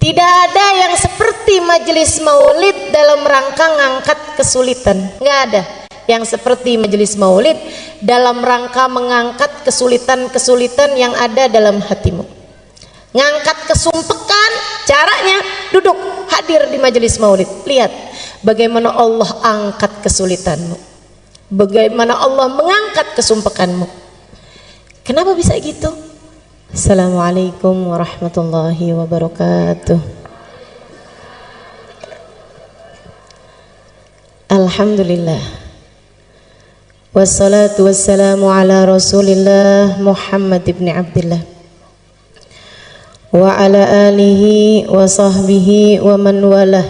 Tidak ada yang seperti majelis maulid dalam rangka ngangkat kesulitan. Nggak ada yang seperti majelis maulid dalam rangka mengangkat kesulitan-kesulitan yang ada dalam hatimu. Ngangkat kesumpekan, caranya duduk hadir di majelis maulid. Lihat bagaimana Allah angkat kesulitanmu, bagaimana Allah mengangkat kesumpekanmu. Kenapa bisa gitu? Assalamualaikum warahmatullahi wabarakatuh. Alhamdulillah, wassalatu wassalamu ala Rasulillah Muhammad ibn Abdillah wa ala alihi wa sahbihi wa man walah.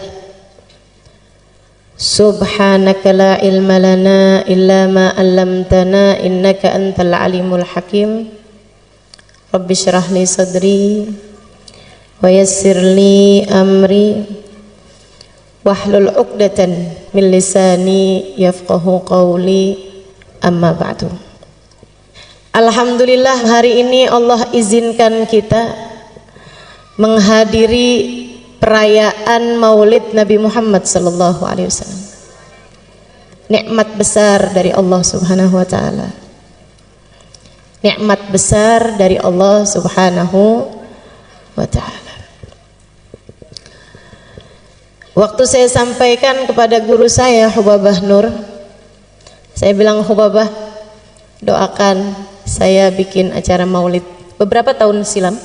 Subhanaka la ilma lana illa ma 'allamtana innaka antal alimul hakim. Rabbi syrah li sadri wa yassir li amri wahlul 'uqdatan min lisani yafqahu qawli, amma ba'du. Alhamdulillah, hari ini Allah izinkan kita menghadiri perayaan Maulid Nabi Muhammad sallallahu alaihi wasallam. Nikmat besar dari Allah Subhanahu wa taala. Nikmat besar dari Allah Subhanahu wa ta'ala. Waktu saya sampaikan kepada guru saya Hubabah Nur, saya bilang, Hubabah, doakan saya bikin acara maulid. Beberapa tahun silam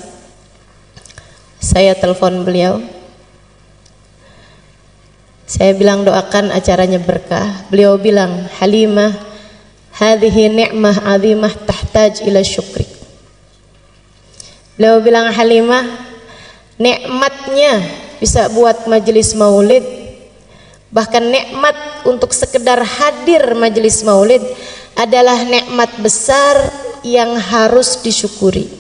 saya telepon beliau, saya bilang doakan acaranya berkah. Beliau bilang, Halimah, hadhihi ni'mah 'azimah tahtaj ila syukri. Beliau bilang, Halimah, nikmatnya bisa buat majelis maulid, bahkan nikmat untuk sekedar hadir majelis maulid adalah nikmat besar yang harus disyukuri.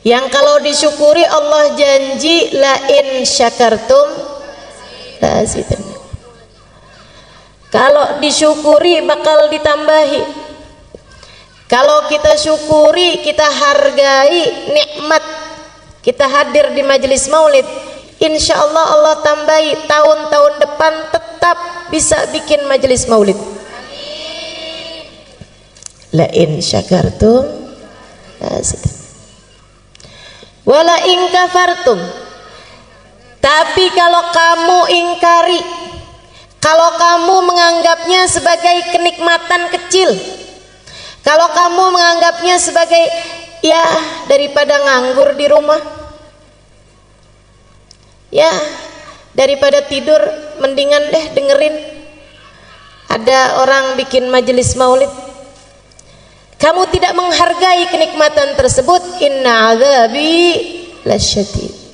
Yang kalau disyukuri Allah janji la in syakartum la azidannakum. Kalau disyukuri bakal ditambahi. Kalau kita syukuri, kita hargai nikmat kita hadir di majelis maulid, insya Allah Allah tambahi tahun-tahun depan tetap bisa bikin majelis maulid. La in syakartum la azidannakum wa la in kafartum. Tapi kalau kamu ingkari, kalau kamu menganggapnya sebagai kenikmatan kecil, kalau kamu menganggapnya sebagai ya daripada nganggur di rumah, ya daripada tidur mendingan deh dengerin ada orang bikin majelis maulid, kamu tidak menghargai kenikmatan tersebut, inna azabi lasyadid.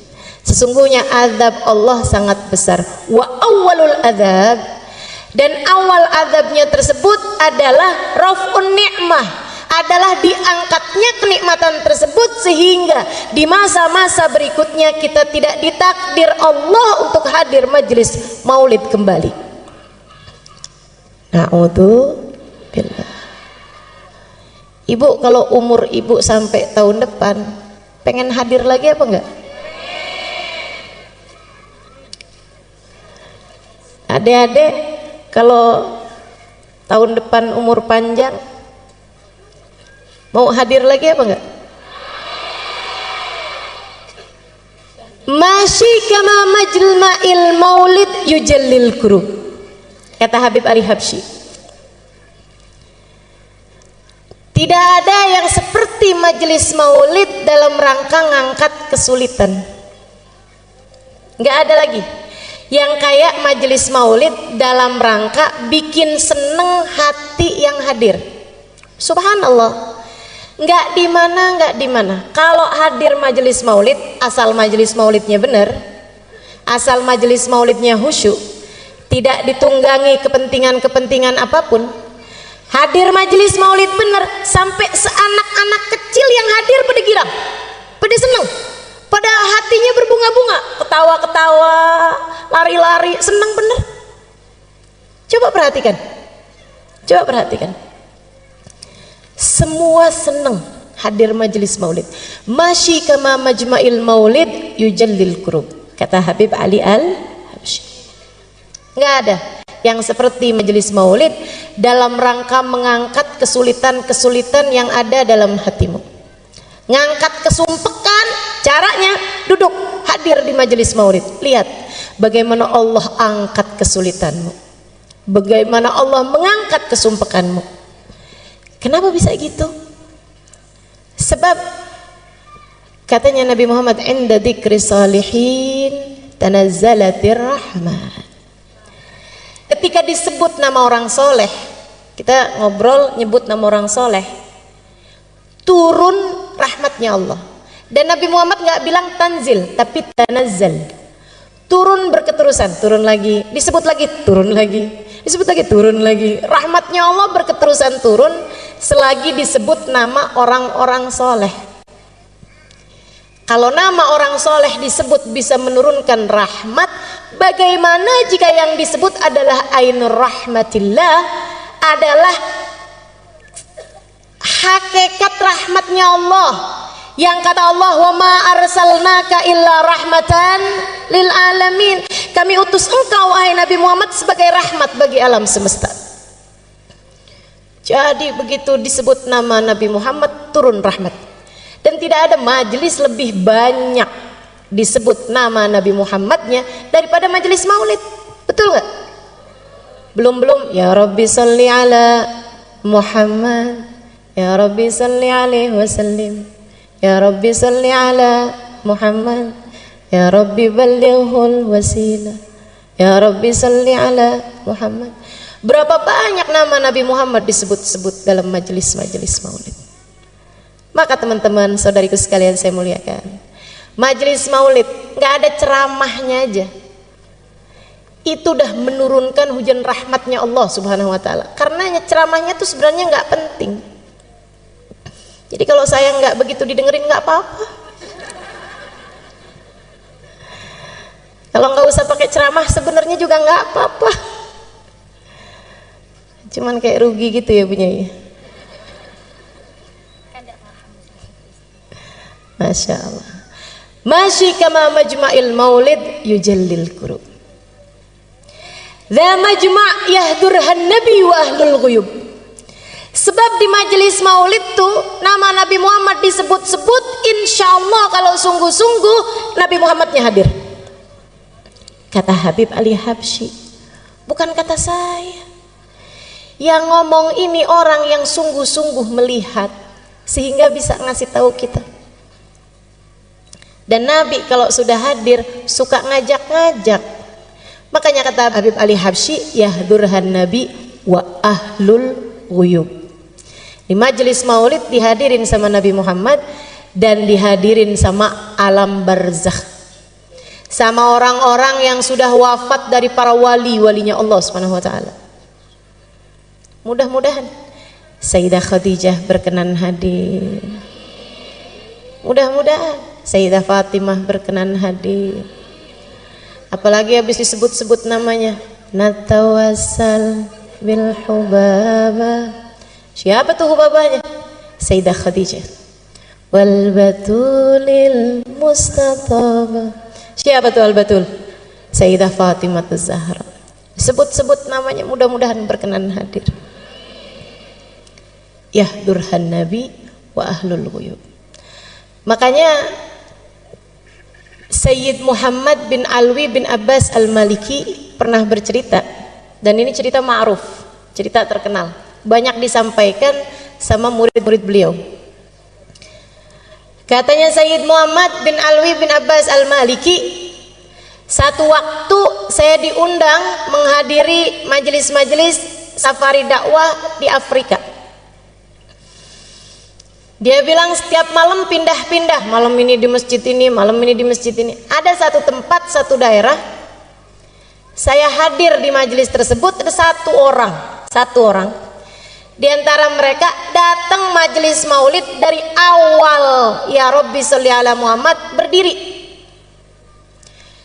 Sesungguhnya azab Allah sangat besar. Wa awwalul azab, dan awal azabnya tersebut adalah raf'un ni'mah, adalah diangkatnya kenikmatan tersebut sehingga di masa-masa berikutnya kita tidak ditakdir Allah untuk hadir majelis maulid kembali. Na'udzubillah. Ibu, kalau umur ibu sampai tahun depan pengen hadir lagi apa enggak? Adik-adik, kalau tahun depan umur panjang mau hadir lagi apa enggak? Masyi kama majma'il maulid yujallil kurub, kata Habib Ari Habsyi. Tidak ada yang seperti majelis maulid dalam rangka ngangkat kesulitan. Enggak ada lagi yang kayak majelis maulid dalam rangka bikin seneng hati yang hadir. Subhanallah, nggak di mana. Kalau hadir majelis maulid, asal majelis maulidnya benar, asal majelis maulidnya khusyuk, tidak ditunggangi kepentingan apapun, hadir majelis maulid benar, sampai seanak-anak kecil yang hadir pada girang, pada seneng, pada hatinya berbunga-bunga, ketawa-ketawa, lari-lari, senang bener. Coba perhatikan, semua senang hadir majelis maulid. Masyi kama majma'il maulid yujallil kurub. Kata Habib Ali Al-Habsyi, nggak ada yang seperti majelis maulid dalam rangka mengangkat kesulitan-kesulitan yang ada dalam hatimu. Ngangkat kesumpekan, caranya duduk hadir di majelis maulid. Lihat bagaimana Allah angkat kesulitanmu, bagaimana Allah mengangkat kesumpekanmu. Kenapa bisa gitu? Sebab katanya Nabi Muhammad, inda dzikri salihin tanazzalatir rahmat. Ketika disebut nama orang soleh, kita ngobrol nyebut nama orang soleh, turun rahmatnya Allah. Dan Nabi Muhammad nggak bilang tanzil, tapi tanazzal. Turun berketerusan, turun lagi, disebut lagi, turun lagi, disebut lagi, turun lagi. Rahmatnya Allah berketerusan turun selagi disebut nama orang-orang soleh. Kalau nama orang soleh disebut bisa menurunkan rahmat, bagaimana jika yang disebut adalah ainur rahmatillah, adalah hakikat rahmatnya Allah, yang kata Allah, wa ma arsalnaka illa rahmatan lil alamin. Kami utus engkau wahai Nabi Muhammad sebagai rahmat bagi alam semesta. Jadi begitu disebut nama Nabi Muhammad turun rahmat. Dan tidak ada majelis lebih banyak disebut nama Nabi Muhammadnya daripada majelis maulid. Betul nggak? Belum ya Rabbi salli ala Muhammad, ya Rabbi salli alaihi wasallim, ya Rabbi salli ala Muhammad, ya Rabbi ballighul wasilah, ya Rabbi salli ala Muhammad. Berapa banyak nama Nabi Muhammad disebut-sebut dalam majelis-majelis maulid. Maka teman-teman, saudariku sekalian saya muliakan, majelis maulid nggak ada ceramahnya aja, itu udah menurunkan hujan rahmatnya Allah Subhanahu wa taala. Karena ceramahnya tuh sebenarnya nggak penting. Jadi kalau saya nggak begitu didengerin nggak apa-apa. Kalau nggak usah pakai ceramah sebenarnya juga nggak apa-apa. Cuman kayak rugi gitu ya punya ya. Masya Allah. Masyi kama majma'il maulid yujallil kurub. Dha majma' yahdurhan nabi wa ahlul ghuyub. Sebab di majelis maulid tuh nama Nabi Muhammad disebut-sebut, insya Allah kalau sungguh-sungguh Nabi Muhammadnya hadir. Kata Habib Ali Habsyi, bukan kata saya. Yang ngomong ini orang yang sungguh-sungguh melihat sehingga bisa ngasih tahu kita. Dan Nabi kalau sudah hadir suka ngajak-ngajak. Makanya kata Habib Ali Habsyi, yahdurhan nabi wa ahlul ghuyub. Di majelis maulid dihadirin sama Nabi Muhammad dan dihadirin sama alam barzakh, sama orang-orang yang sudah wafat dari para wali-walinya Allah Subhanahu wa taala. Mudah-mudahan Sayyidah Khadijah berkenan hadir. Mudah-mudahan Sayyidah Fatimah berkenan hadir. Apalagi habis disebut-sebut namanya, natawassal bil hubaba. Siapa tuh hubabanya? Sayyidah Khadijah. Wal batulil mustataba. Siapa tuh al batul? Sayyidah Fatimah Az-Zahra. Sebut-sebut namanya, mudah-mudahan berkenan hadir. Yahdurhan nabi wa ahlul ghuyub. Makanya Sayyid Muhammad bin Alwi bin Abbas Al-Maliki pernah bercerita, dan ini cerita ma'ruf, cerita terkenal, banyak disampaikan sama murid-murid beliau. Katanya Sayyid Muhammad bin Alwi bin Abbas Al-Maliki, satu waktu saya diundang menghadiri majelis-majelis safari dakwah di Afrika. Dia bilang setiap malam pindah-pindah, malam ini di masjid ini, malam ini di masjid ini. Ada satu tempat, satu daerah, saya hadir di majelis tersebut, ada satu orang. Di antara mereka datang majelis maulid dari awal, ya Rabbi sholli ala Muhammad, berdiri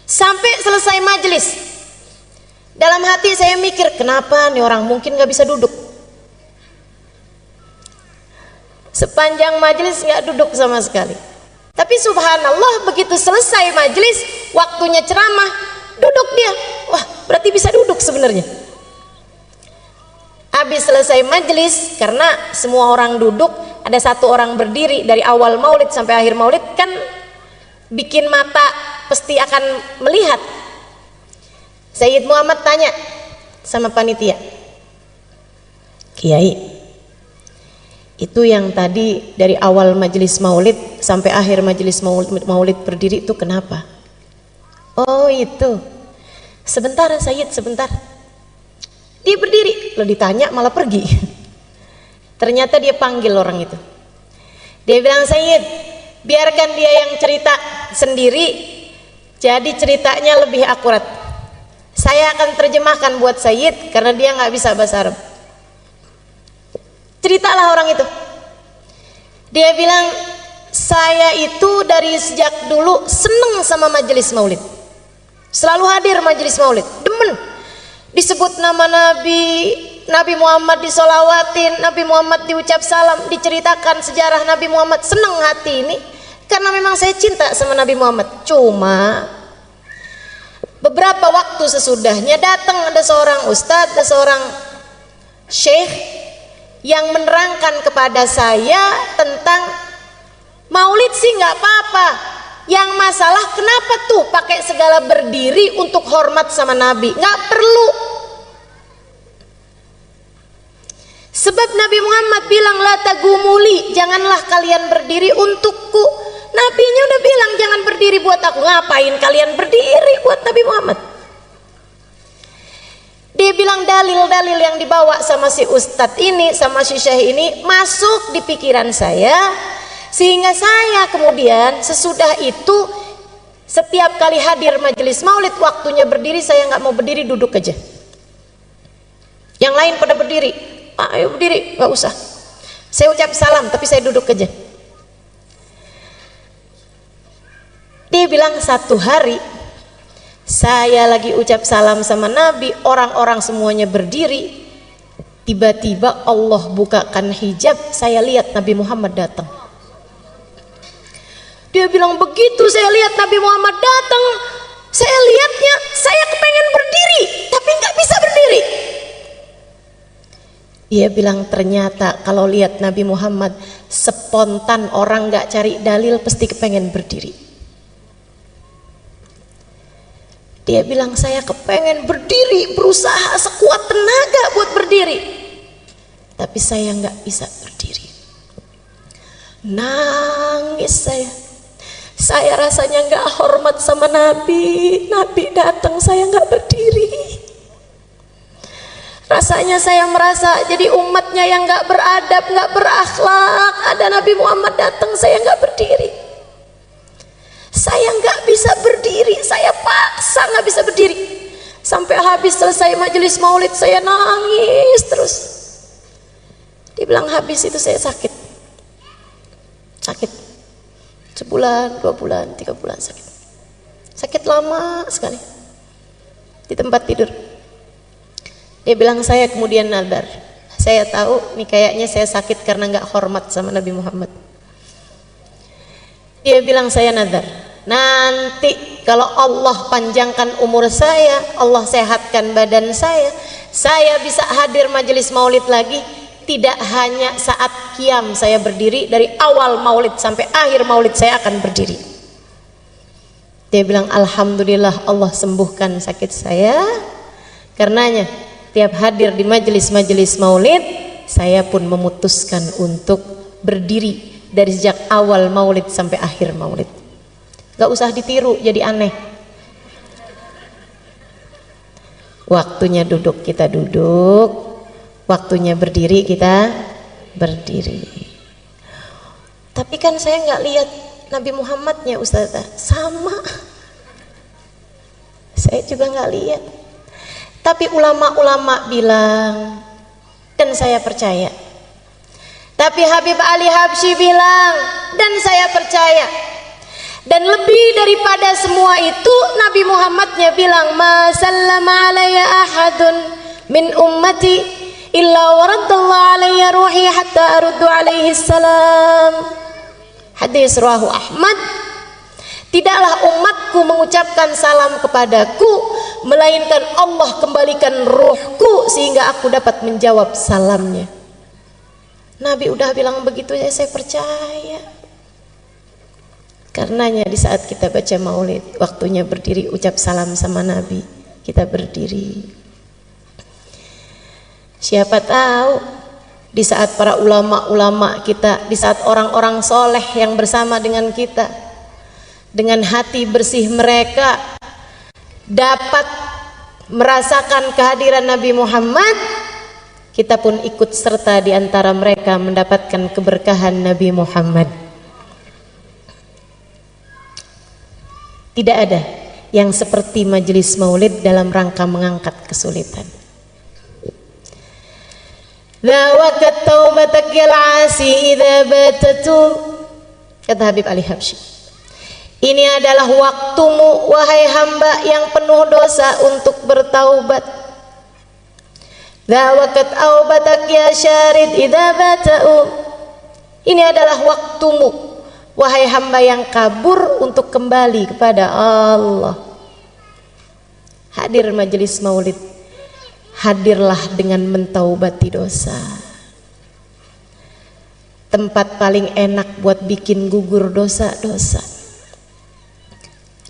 sampai selesai majelis. Dalam hati saya mikir, kenapa nih orang mungkin nggak bisa duduk? Sepanjang majelis nggak duduk sama sekali. Tapi Tapi subhanallah begitu selesai majelis, waktunya ceramah, duduk dia. Wah, berarti bisa duduk sebenarnya. Habis selesai majelis, karena semua orang duduk, ada satu orang berdiri dari awal maulid sampai akhir maulid, kan bikin mata pasti akan melihat. Sayyid Muhammad tanya sama panitia, Kiai, itu yang tadi dari awal majelis maulid sampai akhir majelis maulid berdiri itu kenapa? Oh itu, sebentar Sayyid, sebentar. Dia berdiri, lo ditanya malah pergi. Ternyata dia panggil orang itu. Dia bilang, Sayyid, biarkan dia yang cerita sendiri, jadi ceritanya lebih akurat. Saya akan terjemahkan buat Sayyid karena dia nggak bisa bahasa Arab. Ceritalah orang itu. Dia bilang, saya itu dari sejak dulu seneng sama majelis maulid, selalu hadir majelis maulid, demen. Disebut nama Nabi Muhammad disolawatin, Nabi Muhammad diucap salam, diceritakan sejarah Nabi Muhammad, seneng hati ini karena memang saya cinta sama Nabi Muhammad. Cuma beberapa waktu sesudahnya datang ada seorang ustadz, ada seorang syekh yang menerangkan kepada saya tentang maulid sih nggak apa-apa, yang masalah kenapa tuh pakai segala berdiri untuk hormat sama Nabi, nggak perlu. Sebab Nabi Muhammad bilang la tagumuli, janganlah kalian berdiri untukku. Nabinya udah bilang jangan berdiri buat aku, ngapain kalian berdiri buat Nabi Muhammad? Dia bilang dalil-dalil yang dibawa sama si ustadz ini, sama si syekh ini masuk di pikiran saya, sehingga saya kemudian sesudah itu setiap kali hadir majelis maulid waktunya berdiri, saya nggak mau berdiri, duduk aja. Yang lain pada berdiri, ayo berdiri, nggak usah. Saya ucap salam tapi saya duduk aja. Dia bilang satu hari saya lagi ucap salam sama Nabi, orang-orang semuanya berdiri, tiba-tiba Allah bukakan hijab, saya lihat Nabi Muhammad datang. Dia bilang begitu saya lihat Nabi Muhammad datang, saya lihatnya, saya kepengen berdiri tapi nggak bisa berdiri. Dia bilang ternyata kalau lihat Nabi Muhammad spontan, orang nggak cari dalil pasti kepengen berdiri. Dia bilang saya kepengen berdiri, berusaha sekuat tenaga buat berdiri, tapi saya nggak bisa berdiri. Nangis saya rasanya nggak hormat sama Nabi. Nabi datang saya nggak berdiri. Rasanya saya merasa jadi umatnya yang nggak beradab, nggak berakhlak. Ada Nabi Muhammad datang saya nggak berdiri. Saya nggak bisa berdiri, saya paksa nggak bisa berdiri. Sampai habis selesai majelis maulid saya nangis terus. Dibilang habis itu saya sakit. Sebulan, 2 bulan, 3 bulan sakit. Sakit lama sekali. Di tempat tidur. Dia bilang saya kemudian nadar. Saya tahu nih kayaknya saya sakit karena nggak hormat sama Nabi Muhammad. Dia bilang saya nadar, nanti kalau Allah panjangkan umur saya, Allah sehatkan badan saya bisa hadir majelis maulid lagi. Tidak hanya saat qiyam saya berdiri, dari awal maulid sampai akhir maulid saya akan berdiri. Dia bilang alhamdulillah Allah sembuhkan sakit saya. Karenanya tiap hadir di majelis-majelis maulid, saya pun memutuskan untuk berdiri dari sejak awal maulid sampai akhir maulid. Gak usah ditiru jadi aneh. Waktunya duduk kita duduk, waktunya berdiri kita berdiri. Tapi kan saya nggak lihat Nabi Muhammadnya Ustazah, sama saya juga nggak lihat. Tapi ulama-ulama bilang, dan saya percaya. Tapi Habib Ali Habsyi bilang, dan saya percaya. Dan lebih daripada semua itu, Nabi Muhammadnya bilang, ma sallama alayya ahadun min ummati illa waraddallahu alayya ruhi hatta aruddu alaihi salam. Hadis riwayat Ahmad, tidaklah umatku mengucapkan salam kepadaku melainkan Allah kembalikan ruhku sehingga aku dapat menjawab salamnya. Nabi udah bilang begitu ya, saya percaya. Karenanya di saat kita baca maulid, waktunya berdiri ucap salam sama Nabi, kita berdiri. Siapa tahu di saat para ulama-ulama kita, di saat orang-orang soleh yang bersama dengan kita, dengan hati bersih mereka dapat merasakan kehadiran Nabi Muhammad, kita pun ikut serta di antara mereka mendapatkan keberkahan Nabi Muhammad. Tidak ada yang seperti majelis maulid dalam rangka mengangkat kesulitan. Zawakat taubatak yal asi idza batatu, kata Habib Ali Habsyi. Ini adalah waktumu wahai hamba yang penuh dosa untuk bertaubat. Zawakat taubatak ya syarid idza batau. Ini adalah waktumu wahai hamba yang kabur untuk kembali kepada Allah. Hadir majelis maulid, hadirlah dengan mentaubati dosa. Tempat paling enak buat bikin gugur dosa-dosa.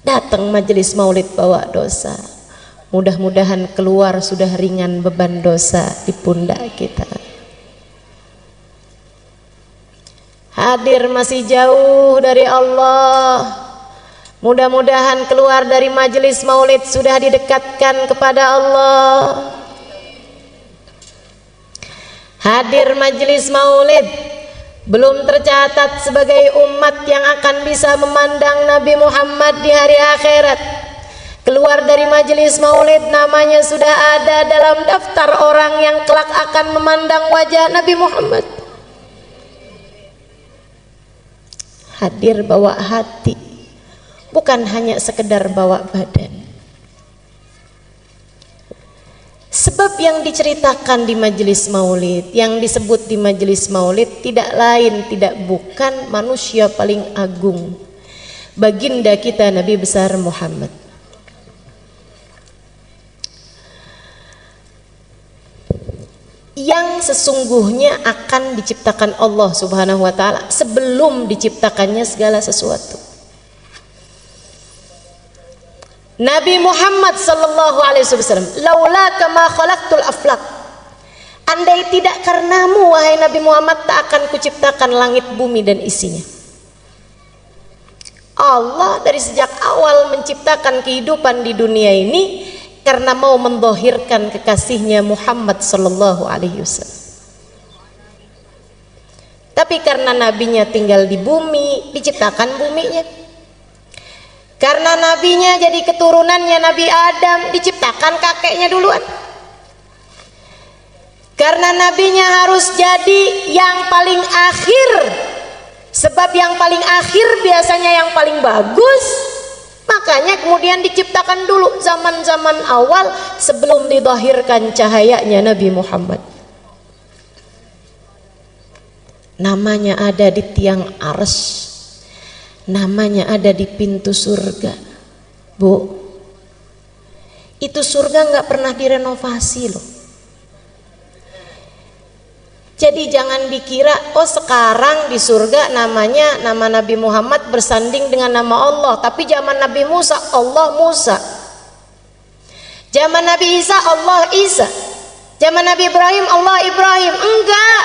Datang majelis maulid bawa dosa, mudah-mudahan keluar sudah ringan beban dosa di pundak kita. Hadir masih jauh dari Allah, mudah-mudahan keluar dari majelis maulid sudah didekatkan kepada Allah. Hadir majelis maulid belum tercatat sebagai umat yang akan bisa memandang Nabi Muhammad di hari akhirat. Keluar dari majelis maulid namanya sudah ada dalam daftar orang yang kelak akan memandang wajah Nabi Muhammad. Hadir bawa hati, bukan hanya sekedar bawa badan. Sebab yang diceritakan di majelis maulid, yang disebut di majelis maulid tidak lain tidak bukan manusia paling agung, baginda kita Nabi besar Muhammad. Yang sesungguhnya akan diciptakan Allah Subhanahu wa ta'ala sebelum diciptakannya segala sesuatu. Nabi Muhammad sallallahu alaihi wasallam, laula kama khalaqtul aflaq, andai tidak karenamu wahai Nabi Muhammad tak akan kuciptakan langit bumi dan isinya. Allah dari sejak awal menciptakan kehidupan di dunia ini karena mau mendhahirkan kekasihnya Muhammad sallallahu alaihi wasallam. Tapi karena nabinya tinggal di bumi, diciptakan buminya. Karena nabinya jadi keturunannya Nabi Adam, diciptakan kakeknya duluan. Karena nabinya harus jadi yang paling akhir, sebab yang paling akhir biasanya yang paling bagus. Makanya kemudian diciptakan dulu zaman-zaman awal sebelum didhahirkan cahayanya Nabi Muhammad. Namanya ada di tiang arsy, namanya ada di pintu surga. Bu, itu surga nggak pernah direnovasi loh. Jadi jangan dikira oh sekarang di surga namanya nama Nabi Muhammad bersanding dengan nama Allah, tapi zaman Nabi Musa Allah Musa, zaman Nabi Isa Allah Isa, zaman Nabi Ibrahim Allah Ibrahim. Enggak,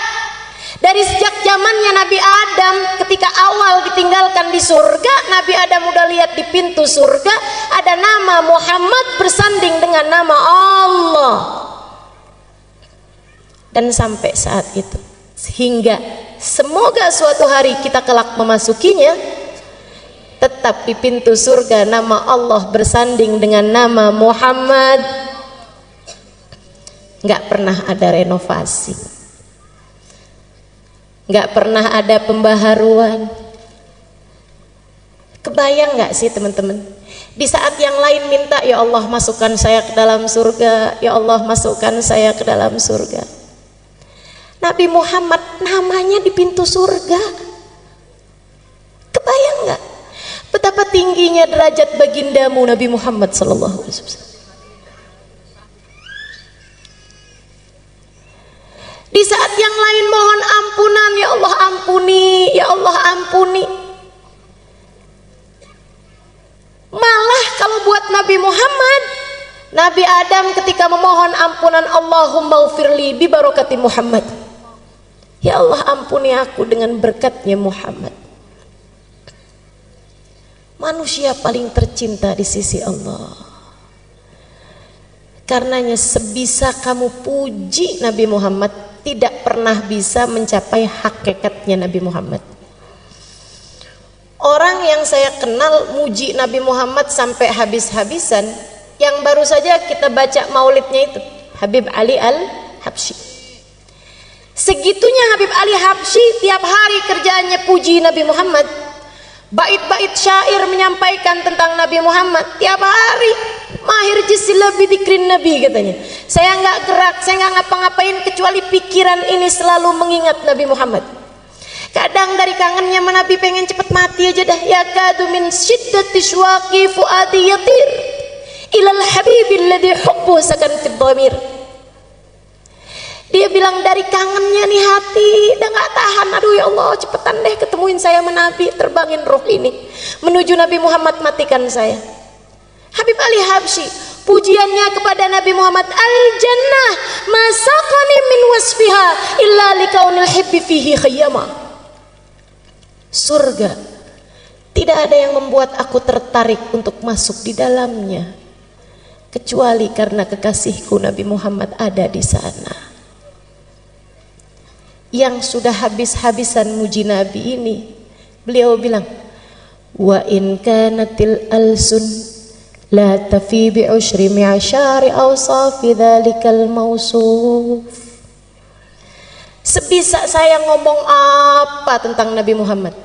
dari sejak zamannya Nabi Adam ketika awal ditinggalkan di surga, Nabi Adam udah lihat di pintu surga ada nama Muhammad bersanding dengan nama Allah. Dan sampai saat itu, sehingga semoga suatu hari kita kelak memasukinya, tetap di pintu surga nama Allah bersanding dengan nama Muhammad. Nggak pernah ada renovasi, nggak pernah ada pembaharuan. Kebayang nggak sih teman-teman, di saat yang lain minta ya Allah masukkan saya ke dalam surga, ya Allah masukkan saya ke dalam surga, Nabi Muhammad namanya di pintu surga. Kebayang nggak betapa tingginya derajat bagindamu Nabi Muhammad sallallahu alaihi wasallam? Di saat yang lain mohon ampunan, ya Allah ampuni, ya Allah ampuni. Malah kalau buat Nabi Muhammad, Nabi Adam ketika memohon ampunan, Allahumma ghfirli bi barakati Muhammad. Ya Allah ampuni aku dengan berkatnya Muhammad. Manusia paling tercinta di sisi Allah. Karenanya sebisa kamu puji Nabi Muhammad, tidak pernah bisa mencapai hakikatnya Nabi Muhammad. Orang yang saya kenal muji Nabi Muhammad sampai habis-habisan, yang baru saja kita baca maulidnya itu, Habib Ali Al-Habsyi. Segitunya Habib Ali Habsyi tiap hari kerjaannya puji Nabi Muhammad. Bait-bait syair menyampaikan tentang Nabi Muhammad tiap hari. Mahir jisila bidikrin Nabi katanya. Saya nggak gerak, saya nggak ngapa-ngapain kecuali pikiran ini selalu mengingat Nabi Muhammad. Kadang dari kangennya Nabi pengen cepet mati aja dah. Ya kadu min syiddati syuaqi fuadi yatir ilal habibil ladzi hubbu sakan fid dhamir. Dia bilang dari kangennya nih hati udah nggak tahan, aduh ya Allah cepetan deh ketemuin saya sama Nabi, terbangin roh ini menuju Nabi Muhammad, matikan saya. Habib Ali Habsyi pujiannya kepada Nabi Muhammad, al jannah masaqani min wasfiha illa likaunil hibbi fihi khayyama. Surga tidak ada yang membuat aku tertarik untuk masuk di dalamnya kecuali karena kekasihku Nabi Muhammad ada di sana. Yang sudah habis-habisan muji Nabi ini, beliau bilang, wa in kanatil alsun la tafi bi ushri mi'ashari awsafi dzalikal mausuf. Sebisa saya ngomong apa tentang Nabi Muhammad,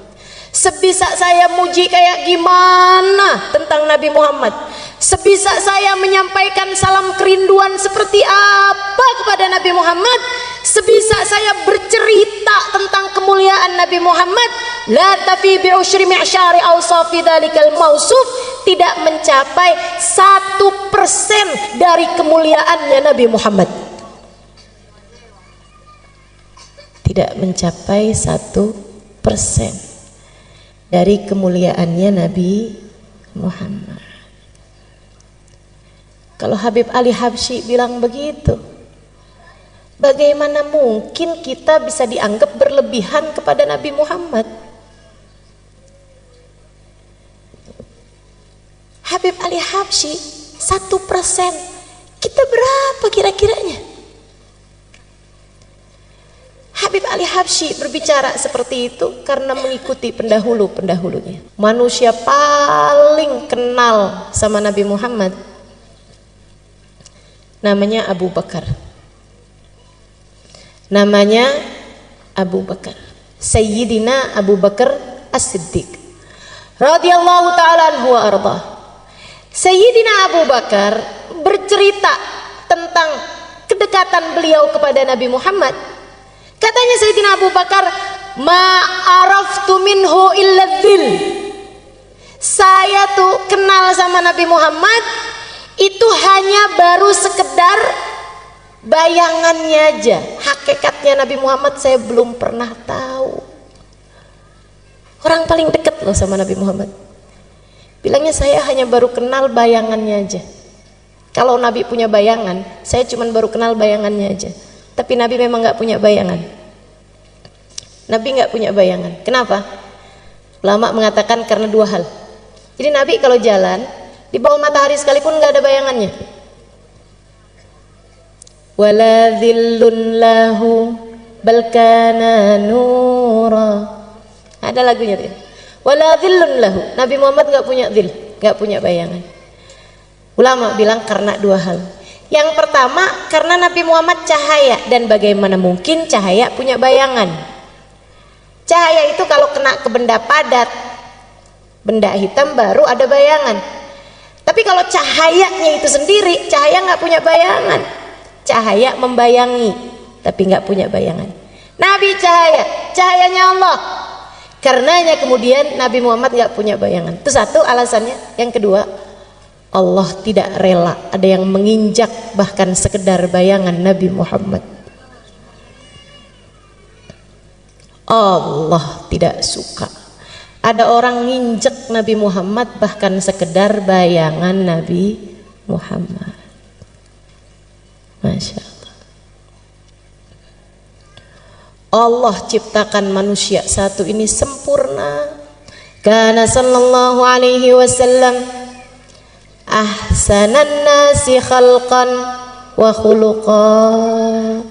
sebisa saya muji kayak gimana tentang Nabi Muhammad, sebisa saya menyampaikan salam kerinduan seperti apa kepada Nabi Muhammad, sebisa saya bercerita tentang kemuliaan Nabi Muhammad, la tafi bi usyri mi'syari awsafi dzalikal mausuf, tidak mencapai 1% dari kemuliaannya Nabi Muhammad. Tidak mencapai 1% dari kemuliaannya Nabi Muhammad. Kalau Habib Ali Habsyi bilang begitu, bagaimana mungkin kita bisa dianggap berlebihan kepada Nabi Muhammad? Habib Ali Habsyi 1%, kita berapa kira-kiranya? Habib Ali Habsyi berbicara seperti itu karena mengikuti pendahulu-pendahulunya. Manusia paling kenal sama Nabi Muhammad namanya Abu Bakar. Namanya Abu Bakar, Sayyidina Abu Bakar As-Siddiq radhiyallahu ta'ala anhu wa arda. Sayyidina Abu Bakar bercerita tentang kedekatan beliau kepada Nabi Muhammad. Katanya Sayyidina Abu Bakar, ma'araftu minhu illa dzil. Saya tuh kenal sama Nabi Muhammad itu hanya baru sekedar bayangannya aja. Hakikatnya Nabi Muhammad saya belum pernah tahu. Orang paling dekat loh sama Nabi Muhammad, bilangnya saya hanya baru kenal bayangannya aja. Kalau Nabi punya bayangan, saya cuma baru kenal bayangannya aja. Tapi Nabi memang nggak punya bayangan. Nabi nggak punya bayangan. Kenapa? Ulama mengatakan karena dua hal. Jadi Nabi kalau jalan di bawah matahari sekalipun nggak ada bayangannya. Wala dhillun lahu bal kana nura. Ada lagunya tuh. Wala dhillun lahu. Nabi Muhammad nggak punya dhil, nggak punya bayangan. Ulama bilang karena dua hal. Yang pertama karena Nabi Muhammad cahaya, dan bagaimana mungkin cahaya punya bayangan? Cahaya itu kalau kena ke benda padat, benda hitam baru ada bayangan. Tapi kalau cahayanya itu sendiri, cahaya nggak punya bayangan. Cahaya membayangi, tapi nggak punya bayangan. Nabi cahaya, cahayanya Allah. Karenanya kemudian Nabi Muhammad nggak punya bayangan. Itu satu alasannya. Yang kedua, Allah tidak rela ada yang menginjak bahkan sekedar bayangan Nabi Muhammad. Allah tidak suka ada orang nginjek Nabi Muhammad bahkan sekedar bayangan Nabi Muhammad. Masya Allah. Allah ciptakan manusia satu ini sempurna. Kana sallallahu alaihi wasallam ahsanan nasi khalqan wa khuluqan.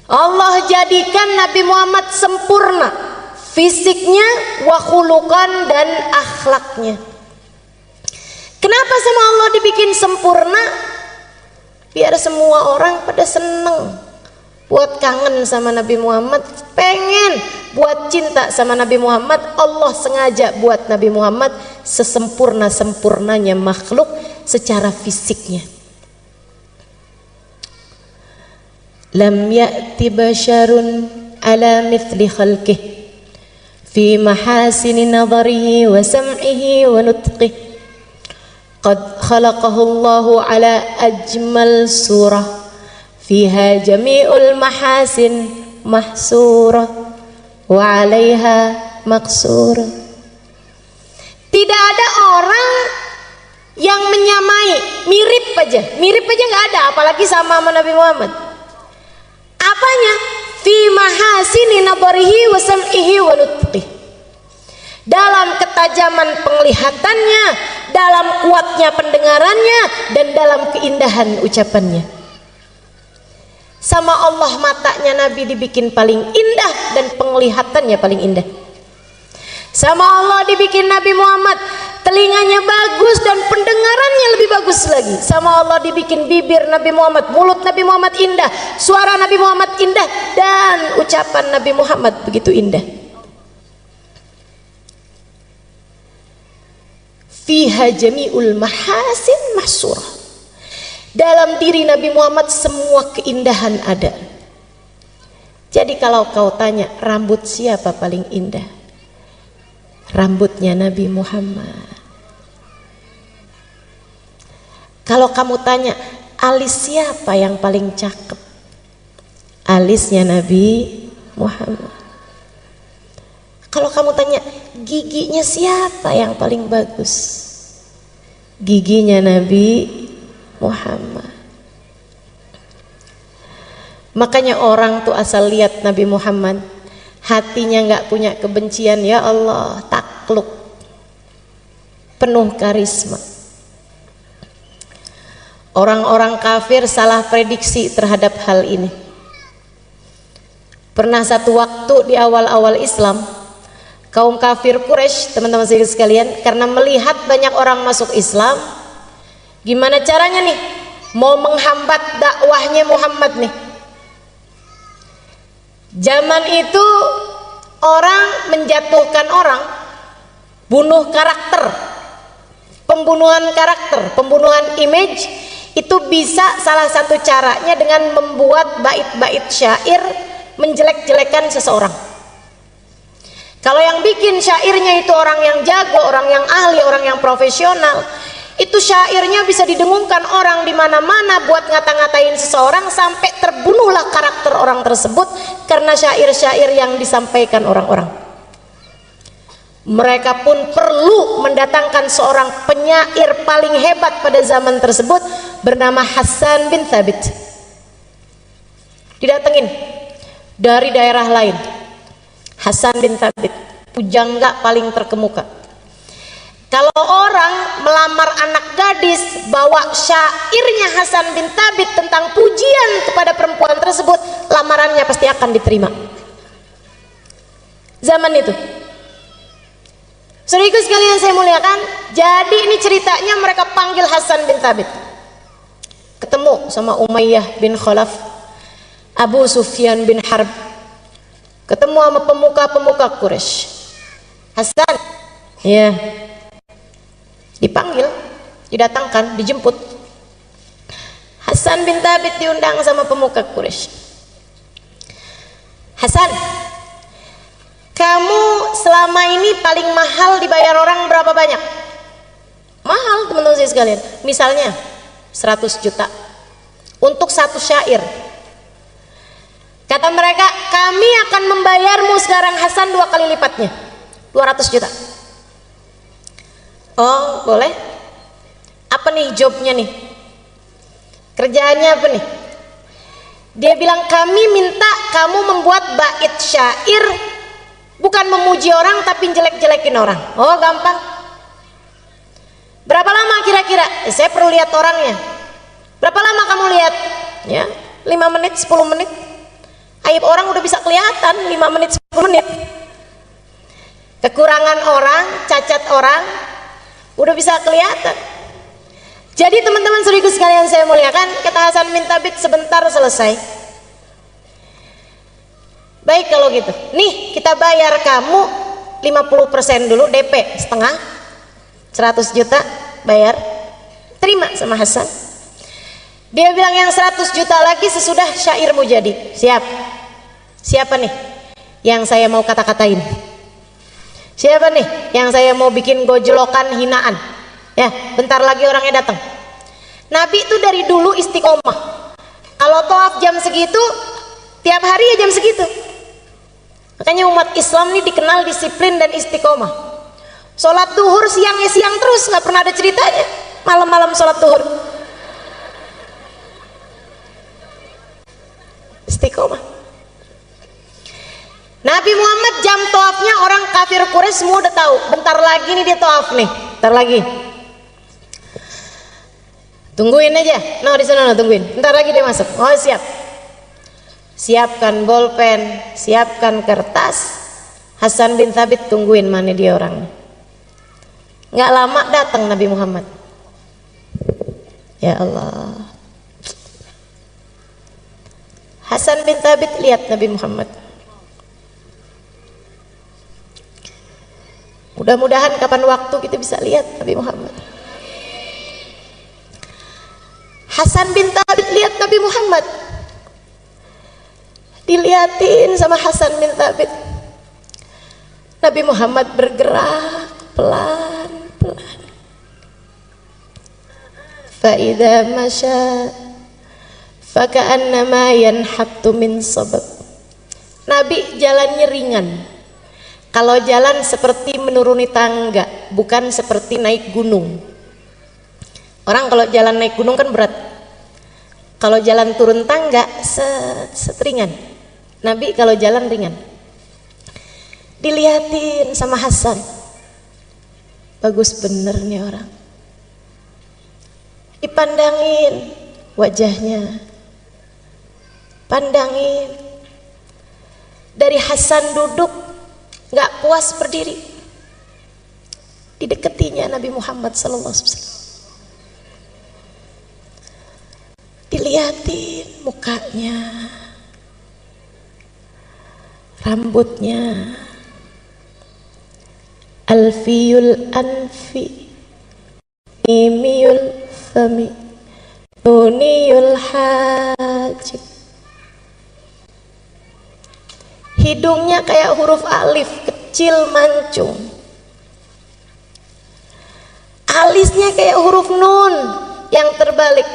Allah jadikan Nabi Muhammad sempurna fisiknya, wa khuluqan, dan akhlaknya. Kenapa sama Allah dibikin sempurna? Biar semua orang pada seneng, buat kangen sama Nabi Muhammad, pengen buat cinta sama Nabi Muhammad. Allah sengaja buat Nabi Muhammad sesempurna-sempurnanya makhluk secara fisiknya. Lam ya'ti basyarun ala mithli khalqih fi mahasini nadharihi wa sam'ihi wa nutqih. Qad khalaqahu Allahu ala ajmal surah fiha jami'ul mahasin mahsurah wa 'alaiha maqsurah. Tidak ada orang yang menyamai, mirip aja nggak ada, apalagi sama Nabi Muhammad. Apanya? Fi mahasini nabarihi wa sam'ihi wa nutqih. Dalam ketajaman penglihatannya, dalam kuatnya pendengarannya, dan dalam keindahan ucapannya. Sama Allah matanya Nabi dibikin paling indah dan penglihatannya paling indah. Sama Allah dibikin Nabi Muhammad telinganya bagus dan pendengarannya lebih bagus lagi. Sama Allah dibikin bibir Nabi Muhammad, mulut Nabi Muhammad indah, suara Nabi Muhammad indah, dan ucapan Nabi Muhammad begitu indah. Fiha jami'ul mahasin mahsurah. Dalam diri Nabi Muhammad semua keindahan ada. Jadi kalau kau tanya rambut siapa paling indah, rambutnya Nabi Muhammad. Kalau kamu tanya alis siapa yang paling cakep, alisnya Nabi Muhammad. Kalau kamu tanya giginya siapa yang paling bagus, giginya Nabi Muhammad. Makanya orang tuh asal lihat Nabi Muhammad, hatinya nggak punya kebencian, ya Allah, takluk, penuh karisma. Orang-orang kafir salah prediksi terhadap hal ini. Pernah satu waktu di awal-awal Islam, kaum kafir Quraisy, teman-teman sekalian, karena melihat banyak orang masuk Islam, gimana caranya nih mau menghambat dakwahnya Muhammad nih. Zaman itu orang menjatuhkan orang, bunuh karakter, pembunuhan karakter, pembunuhan image, itu bisa salah satu caranya dengan membuat bait-bait syair menjelek-jelekan seseorang. Kalau yang bikin syairnya itu orang yang jago, orang yang ahli, orang yang profesional, itu syairnya bisa didengungkan orang di mana-mana buat ngata-ngatain seseorang sampai terbunuhlah karakter orang tersebut karena syair-syair yang disampaikan orang-orang. Mereka pun perlu mendatangkan seorang penyair paling hebat pada zaman tersebut bernama Hasan bin Thabit. Didatengin dari daerah lain. Hasan bin Thabit, pujangga paling terkemuka. Kalau orang melamar anak gadis, bawa syairnya Hasan bin Thabit tentang pujian kepada perempuan tersebut, lamarannya pasti akan diterima. Zaman itu. Saudaraku sekalian saya muliakan, jadi ini ceritanya mereka panggil Hasan bin Thabit. Ketemu sama Umayyah bin Khalaf, Abu Sufyan bin Harb, ketemu sama pemuka-pemuka Quraisy. Hasan, ya, dipanggil, didatangkan, dijemput. Hasan bin Thabit diundang sama pemuka Quraisy. Hasan, kamu selama ini paling mahal dibayar orang berapa banyak? Mahal teman-teman saya sekalian. Misalnya 100 juta untuk satu syair. Kata mereka, kami akan membayarmu sekarang Hasan 2 kali lipatnya, 200 juta. Oh boleh. Apa nih jobnya nih? Kerjaannya apa nih? Dia bilang, kami minta kamu membuat bait syair, bukan memuji orang tapi jelek-jelekin orang. Oh gampang. Berapa lama kira-kira? Saya perlu lihat orangnya. Berapa lama kamu lihat? Ya, 5 menit, 10 menit. Aib orang udah bisa kelihatan 5 menit, 10 menit. Kekurangan orang, cacat orang udah bisa kelihatan. Jadi teman-teman saudaraku sekalian saya muliakan, kata Hasan bin Thabit, sebentar selesai. Baik kalau gitu. Nih kita bayar kamu 50% dulu, DP setengah, 100 juta bayar. Terima sama Hasan. Dia bilang yang 100 juta lagi sesudah syairmu jadi. Siap. Siapa nih yang saya mau kata-katain? Siapa nih yang saya mau bikin gojlokan hinaan? Ya, bentar lagi orangnya datang. Nabi itu dari dulu istiqomah. Kalau tawaf jam segitu, tiap hari ya jam segitu. Makanya umat Islam ini dikenal disiplin dan istiqomah. Sholat duhur siangnya siang terus, nggak pernah ada ceritanya. Malam-malam sholat duhur. Istiqomah. Nabi Muhammad jam tawafnya orang kafir Quraisy semua udah tahu. Bentar lagi nih dia tawaf nih. Bentar lagi. Tungguin aja. Nah di sana tungguin. Bentar lagi dia masuk. Oh siap. Siapkan bolpen, siapkan kertas. Hasan bin Thabit tungguin mana dia orang. Nggak lama datang Nabi Muhammad. Ya Allah. Hasan bin Thabit lihat Nabi Muhammad. Mudah-mudahan kapan waktu kita bisa lihat Nabi Muhammad. Hasan bin Thabit lihat Nabi Muhammad. Dilihatin sama Hasan bin Thabit. Nabi Muhammad bergerak pelan-pelan. Fa-idza masya faka'annama yanhattu min sabab. Nabi jalannya ringan. Kalau jalan seperti menuruni tangga, bukan seperti naik gunung. Orang kalau jalan naik gunung kan berat. Kalau jalan turun tangga seteringan. Nabi kalau jalan ringan. Dilihatin sama Hasan. Bagus bener nih orang. Dipandangin wajahnya. Pandangin. Dari Hasan duduk nggak puas berdiri. Dideketinya Nabi Muhammad sallallahu alaihi wasallam. Dilihatin mukanya, rambutnya, alfiyul anfi, imiyul fami, nuniyul hajib. Hidungnya kayak huruf alif, kecil mancung. Alisnya kayak huruf nun yang terbalik.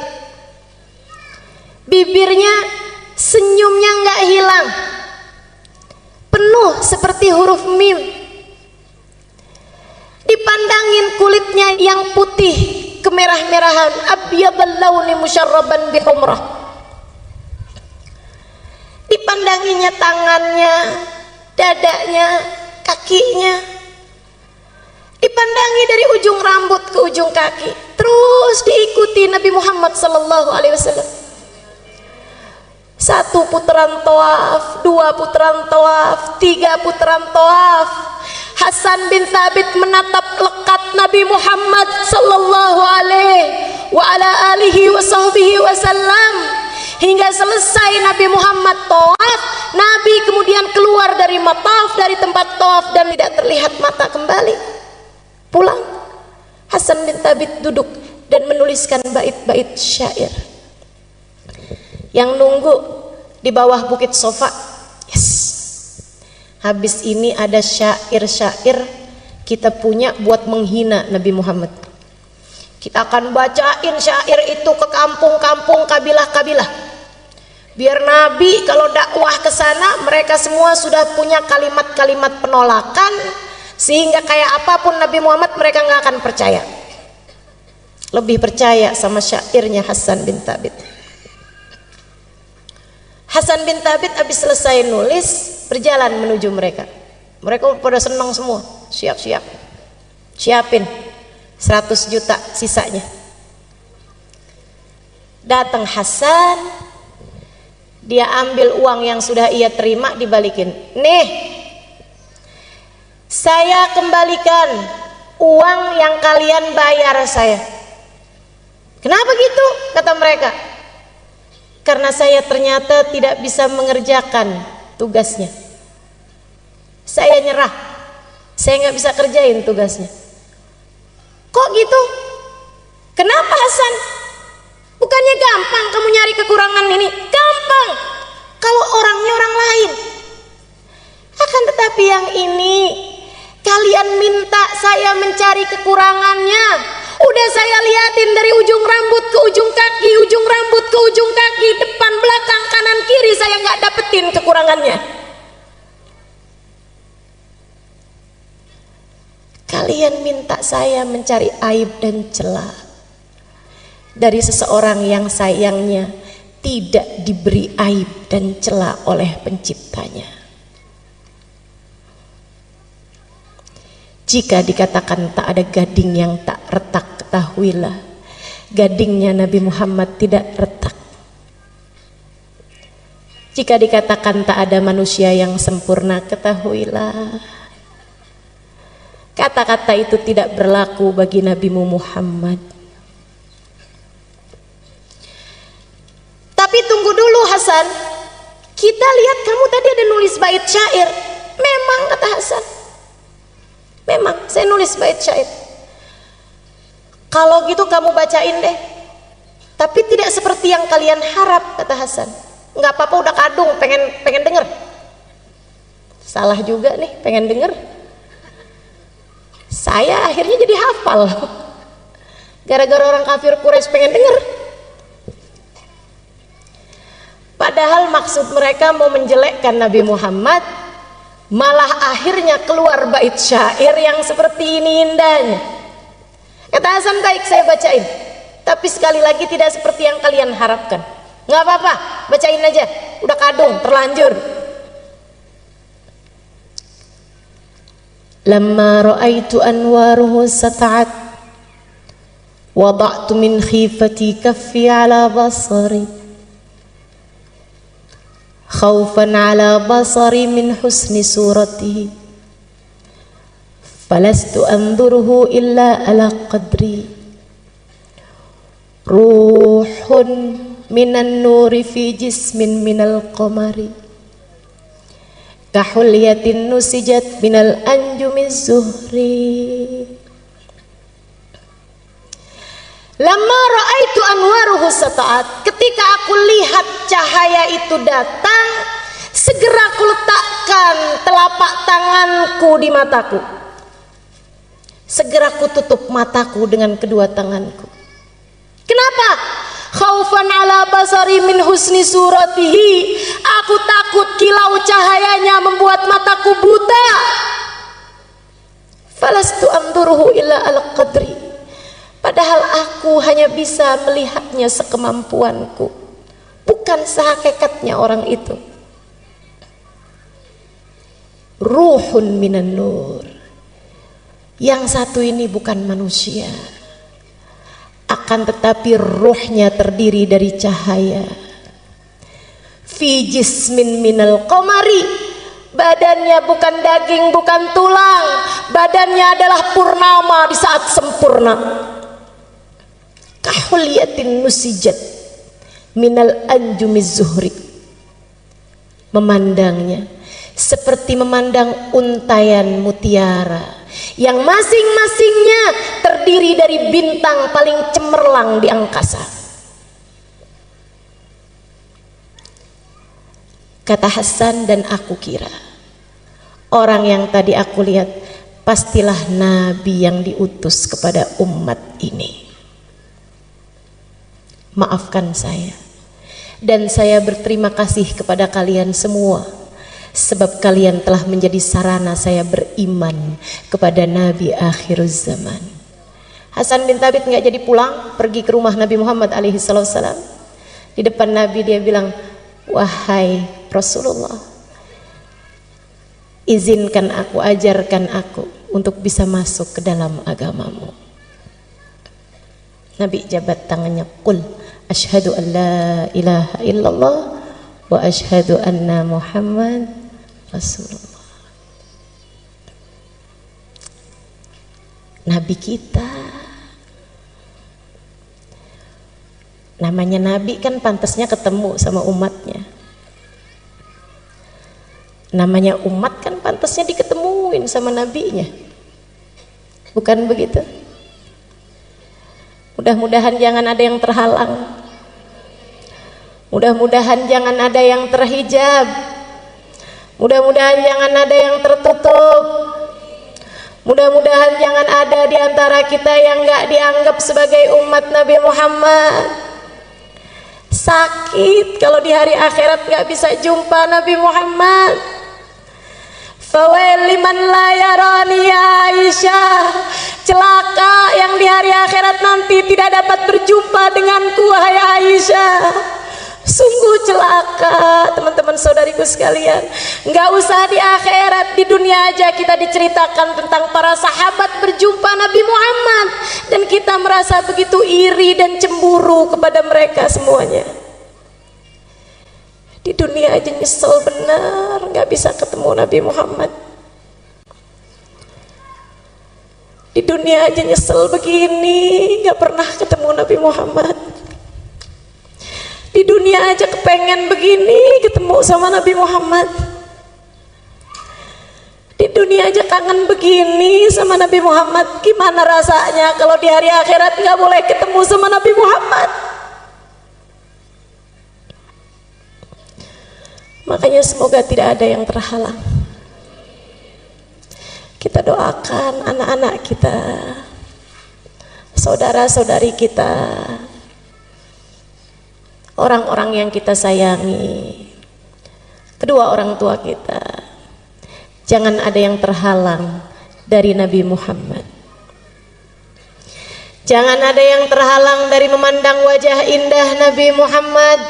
Bibirnya senyumnya nggak hilang, penuh seperti huruf mim. Dipandangin kulitnya yang putih kemerah-merahan, abyadul launi musyarraban bihumrah. Dipandanginya tangannya, dadanya, kakinya. Dipandangi dari ujung rambut ke ujung kaki. Terus diikuti Nabi Muhammad sallallahu alaihi wasallam. 1 putaran tawaf, 2 putaran tawaf, 3 putaran tawaf. Hasan bin Thabit menatap lekat Nabi Muhammad sallallahu alaihi wasallam hingga selesai Nabi Muhammad tawaf. Nabi kemudian keluar dari mataf, dari tempat tawaf, dan tidak terlihat mata kembali. Pulang. Hasan bin Thabit duduk dan menuliskan bait-bait syair. Yang nunggu di bawah bukit Sofa, yes, habis ini ada syair-syair kita punya buat menghina Nabi Muhammad. Kita akan bacain syair itu ke kampung-kampung, kabilah-kabilah. Biar Nabi kalau dakwah ke sana, mereka semua sudah punya kalimat-kalimat penolakan, sehingga kayak apapun Nabi Muhammad mereka nggak akan percaya. Lebih percaya sama syairnya Hasan bin Thabit. Hasan bin Thabit habis selesai nulis, berjalan menuju mereka. Mereka pada senang semua, siap-siap, siapin 100 juta sisanya. Datang Hasan, dia ambil uang yang sudah ia terima, dibalikin. Nih, saya kembalikan uang yang kalian bayar saya. Kenapa gitu? Kata mereka. Karena saya ternyata tidak bisa mengerjakan tugasnya. Saya nyerah, saya nggak bisa kerjain tugasnya. Kok gitu? Kenapa Hasan? Bukannya gampang kamu nyari kekurangan ini? Gampang kalau orangnya orang lain. Akan tetapi yang ini kalian minta saya mencari kekurangannya. Udah saya liatin dari ujung rambut ke ujung kaki, ujung rambut ke ujung kaki, depan, belakang, kanan, kiri, saya nggak dapetin kekurangannya. Kalian minta saya mencari aib dan celah dari seseorang yang sayangnya tidak diberi aib dan celah oleh penciptanya. Jika dikatakan tak ada gading yang tak retak, ketahuilah gadingnya Nabi Muhammad tidak retak. Jika dikatakan tak ada manusia yang sempurna, ketahuilah kata-kata itu tidak berlaku bagi Nabi Muhammad. Tapi tunggu dulu Hasan, kita lihat kamu tadi ada nulis bait syair. Memang, kata Hasan, memang saya nulis bait syair. Kalau gitu kamu bacain deh, tapi tidak seperti yang kalian harap, kata Hasan. Nggak apa-apa, udah kadung, pengen denger. Salah juga nih, pengen denger. Saya akhirnya jadi hafal gara-gara orang kafir Quraisy pengen denger. Padahal maksud mereka mau menjelekkan Nabi Muhammad, malah akhirnya keluar bait syair yang seperti ini indahnya. Kata Hasan, baik saya bacain, tapi sekali lagi tidak seperti yang kalian harapkan. Nggak apa-apa, bacain aja, udah kadung, terlanjur. Lamma ra'aitu anwaruhu sata'at wada'tu min khifati kaffi ala basari khawfan ala basari min husni suratihi falastu anzuruhu illa ala qadri ruhun minan nuri fi jismin minal qamari kahulyatin nusijat minal anjumiz zuhri. Lama ra'aitu anwaruhu sata'at, ketika aku lihat cahaya itu datang, segera aku letakkan telapak tanganku di mataku, segera aku tutup mataku dengan kedua tanganku. Kenapa? Khaufan ala basari min husni suratihi, aku takut kilau cahayanya membuat mataku buta. Falastu anduruhu illa al qadri, padahal aku hanya bisa melihatnya sekemampuanku, bukan sehakikatnya orang itu. Ruhun minan nur, yang satu ini bukan manusia, akan tetapi ruhnya terdiri dari cahaya. Fi jismin minal qamari, badannya bukan daging, bukan tulang, badannya adalah purnama di saat sempurna. Kahulyatin nusijat minal anjumiz zuhri, memandangnya seperti memandang untayan mutiara yang masing-masingnya terdiri dari bintang paling cemerlang di angkasa. Kata Hasan, dan aku kira orang yang tadi aku lihat pastilah nabi yang diutus kepada umat ini. Maafkan saya, dan saya berterima kasih kepada kalian semua, sebab kalian telah menjadi sarana saya beriman kepada Nabi akhir zaman. Hasan bin Thabit nggak jadi pulang, pergi ke rumah Nabi Muhammad alaihi salam. Di depan Nabi dia bilang, wahai Rasulullah, izinkan aku, ajarkan aku untuk bisa masuk ke dalam agamamu. Nabi jabat tangannya, qul asyhadu an la ilaha illallah wa asyhadu anna Muhammad Rasulullah. Nabi kita, namanya Nabi kan pantasnya ketemu sama umatnya. Namanya umat kan pantasnya diketemuin sama nabinya. Bukan begitu? Mudah-mudahan jangan ada yang terhalang. Mudah-mudahan jangan ada yang terhijab. Mudah-mudahan jangan ada yang tertutup. Mudah-mudahan jangan ada di antara kita yang gak dianggap sebagai umat Nabi Muhammad. Sakit kalau di hari akhirat gak bisa jumpa Nabi Muhammad. Fawail liman la yarani ya Aisyah. Celaka yang di hari akhirat nanti tidak dapat berjumpa denganku, wahai Aisyah. Sungguh celaka, teman-teman saudariku sekalian. Nggak usah di akhirat, di dunia aja kita diceritakan tentang para sahabat berjumpa Nabi Muhammad, dan kita merasa begitu iri dan cemburu kepada mereka semuanya. Di dunia aja nyesel benar nggak bisa ketemu Nabi Muhammad. Di dunia aja nyesel begini nggak pernah ketemu Nabi Muhammad. Di dunia aja kepengen begini ketemu sama Nabi Muhammad. Di dunia aja kangen begini sama Nabi Muhammad. Gimana rasanya kalau di hari akhirat nggak boleh ketemu sama Nabi Muhammad? Makanya semoga tidak ada yang terhalang. Kita doakan anak-anak kita, saudara-saudari kita, orang-orang yang kita sayangi, kedua orang tua kita. Jangan ada yang terhalang dari Nabi Muhammad. Jangan ada yang terhalang dari memandang wajah indah Nabi Muhammad.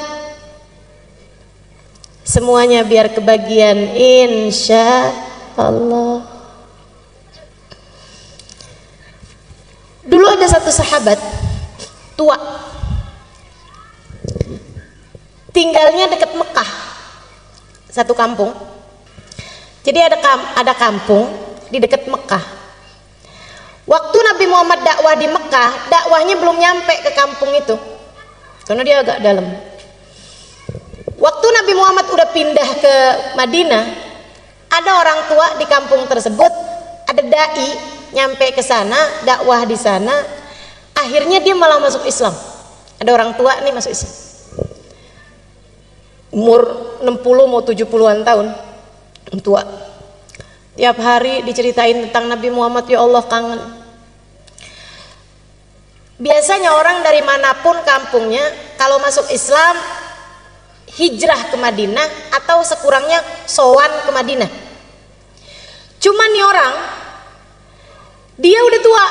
Semuanya biar kebagian insya Allah. Dulu ada satu sahabat tua, tinggalnya dekat Mekah, satu kampung. Jadi ada kampung di dekat Mekah. Waktu Nabi Muhammad dakwah di Mekah, dakwahnya belum nyampe ke kampung itu, karena dia agak dalam. Waktu Nabi Muhammad udah pindah ke Madinah, ada orang tua di kampung tersebut, ada dai nyampe ke sana, dakwah di sana. Akhirnya dia malah masuk Islam. Ada orang tua nih masuk Islam. Umur 60 mau 70-an tahun. Tua. Tiap hari diceritain tentang Nabi Muhammad, ya Allah kangen. Biasanya orang dari manapun kampungnya kalau masuk Islam hijrah ke Madinah atau sekurangnya sowan ke Madinah. Cuman nih orang, dia udah tua,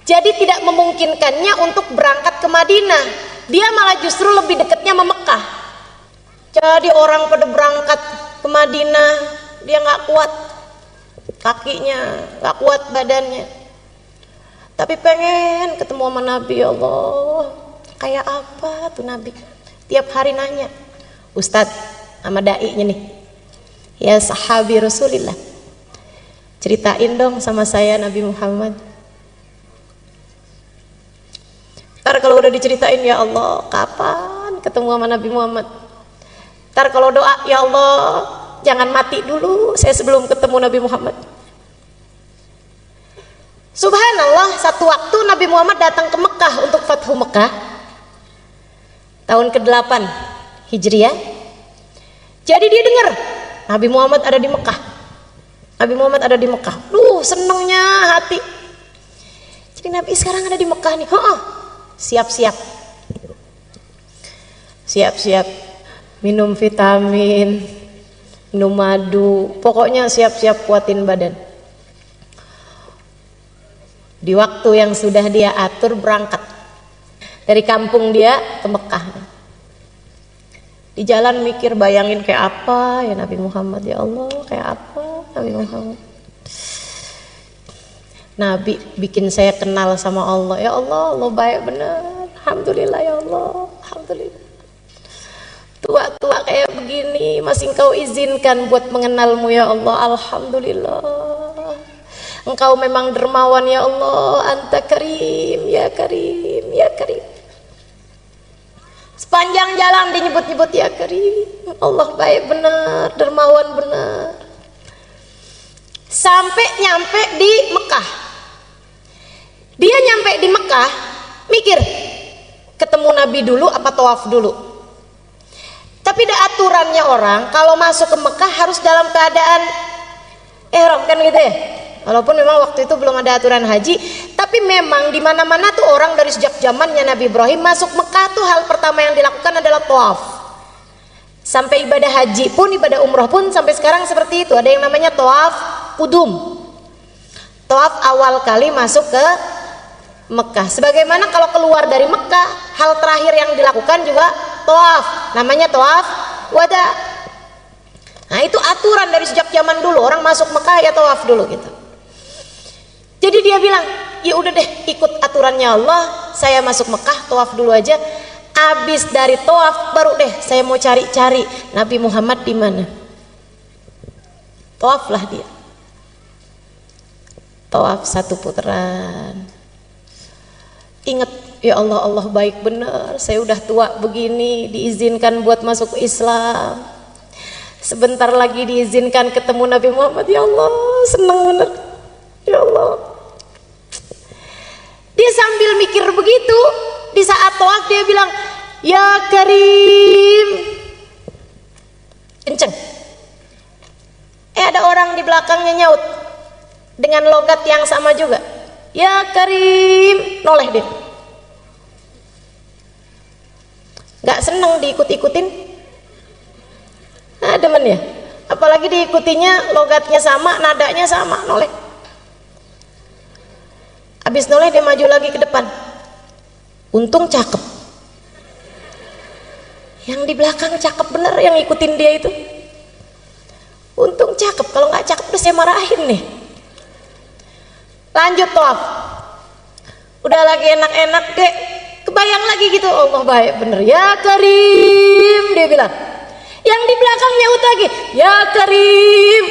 jadi tidak memungkinkannya untuk berangkat ke Madinah. Dia malah justru lebih dekatnya sama Mekah. Jadi orang pada berangkat ke Madinah, dia nggak kuat kakinya, nggak kuat badannya. Tapi pengen ketemu sama Nabi. Ya Allah, kayak apa tuh Nabi? Tiap hari nanya, Ustadz sama dai-nya nih, ya sahabi Rasulillah, ceritain dong sama saya Nabi Muhammad. Ntar kalau udah diceritain, ya Allah kapan ketemu sama Nabi Muhammad? Ntar kalau doa, ya Allah jangan mati dulu saya sebelum ketemu Nabi Muhammad. Subhanallah, satu waktu Nabi Muhammad datang ke Mekah untuk Fathu Mekah tahun ke-8 Hijriah. Jadi dia dengar Nabi Muhammad ada di Mekah. Nabi Muhammad ada di Mekah. Senengnya hati. Jadi Nabi sekarang ada di Mekah nih. Siap-siap. Siap-siap. Minum vitamin, minum madu. Pokoknya siap-siap kuatin badan. Di waktu yang sudah dia atur berangkat. Dari kampung dia ke Mekah. Di jalan mikir, bayangin kayak apa ya Nabi Muhammad, ya Allah, kayak apa Nabi Muhammad. Nabi bikin saya kenal sama Allah. Ya Allah, Allah baik benar. Alhamdulillah ya Allah, alhamdulillah. Tua-tua kayak begini masih Engkau izinkan buat mengenalmu ya Allah, alhamdulillah. Engkau memang dermawan ya Allah, Anta Karim, ya Karim, ya Karim. Sepanjang jalan dinyebut-nyebut ya Karim. Allah baik benar, dermawan benar. Sampai nyampe di Mekah. Dia nyampe di Mekah, mikir, ketemu Nabi dulu apa tawaf dulu. Tapi ada aturannya orang, kalau masuk ke Mekah harus dalam keadaan ihram kan gitu ya. Walaupun memang waktu itu belum ada aturan haji, tapi memang di mana-mana tuh orang dari sejak zamannya Nabi Ibrahim masuk Mekah tuh hal pertama yang dilakukan adalah tawaf. Sampai ibadah haji pun, ibadah umroh pun sampai sekarang seperti itu. Ada yang namanya tawaf kudum. Tawaf awal kali masuk ke Mekah. Sebagaimana kalau keluar dari Mekah, hal terakhir yang dilakukan juga tawaf. Namanya tawaf wada. Nah, itu aturan dari sejak zaman dulu. Orang masuk Mekah ya tawaf dulu gitu. Jadi dia bilang, ya udah deh ikut aturannya Allah, saya masuk Mekah tawaf dulu aja. Abis dari tawaf baru deh saya mau cari-cari Nabi Muhammad di mana. Tawaflah dia. Tawaf satu putaran. Ingat, ya Allah, Allah baik benar. Saya udah tua begini diizinkan buat masuk Islam. Sebentar lagi diizinkan ketemu Nabi Muhammad. Ya Allah, senang benar. Ya Allah. Dia sambil mikir begitu, di saat tawaf dia bilang, ya Karim. Kenceng. Ada orang di belakangnya nyaut dengan logat yang sama juga. Ya Karim. Noleh dia. Gak seneng diikut-ikutin. Nah, demen ya. Apalagi diikutinya logatnya sama, nadanya sama, noleh. Habis noleh dia maju lagi ke depan. Untung cakep. Yang di belakang cakep bener yang ngikutin dia itu. Untung cakep, kalau nggak cakep udah saya marahin nih. Lanjut tawaf. Udah lagi enak-enak deh. Kebayang lagi gitu, Allah baik bener. Ya Karim, dia bilang. Yang di belakang nyaut lagi, ya Karim.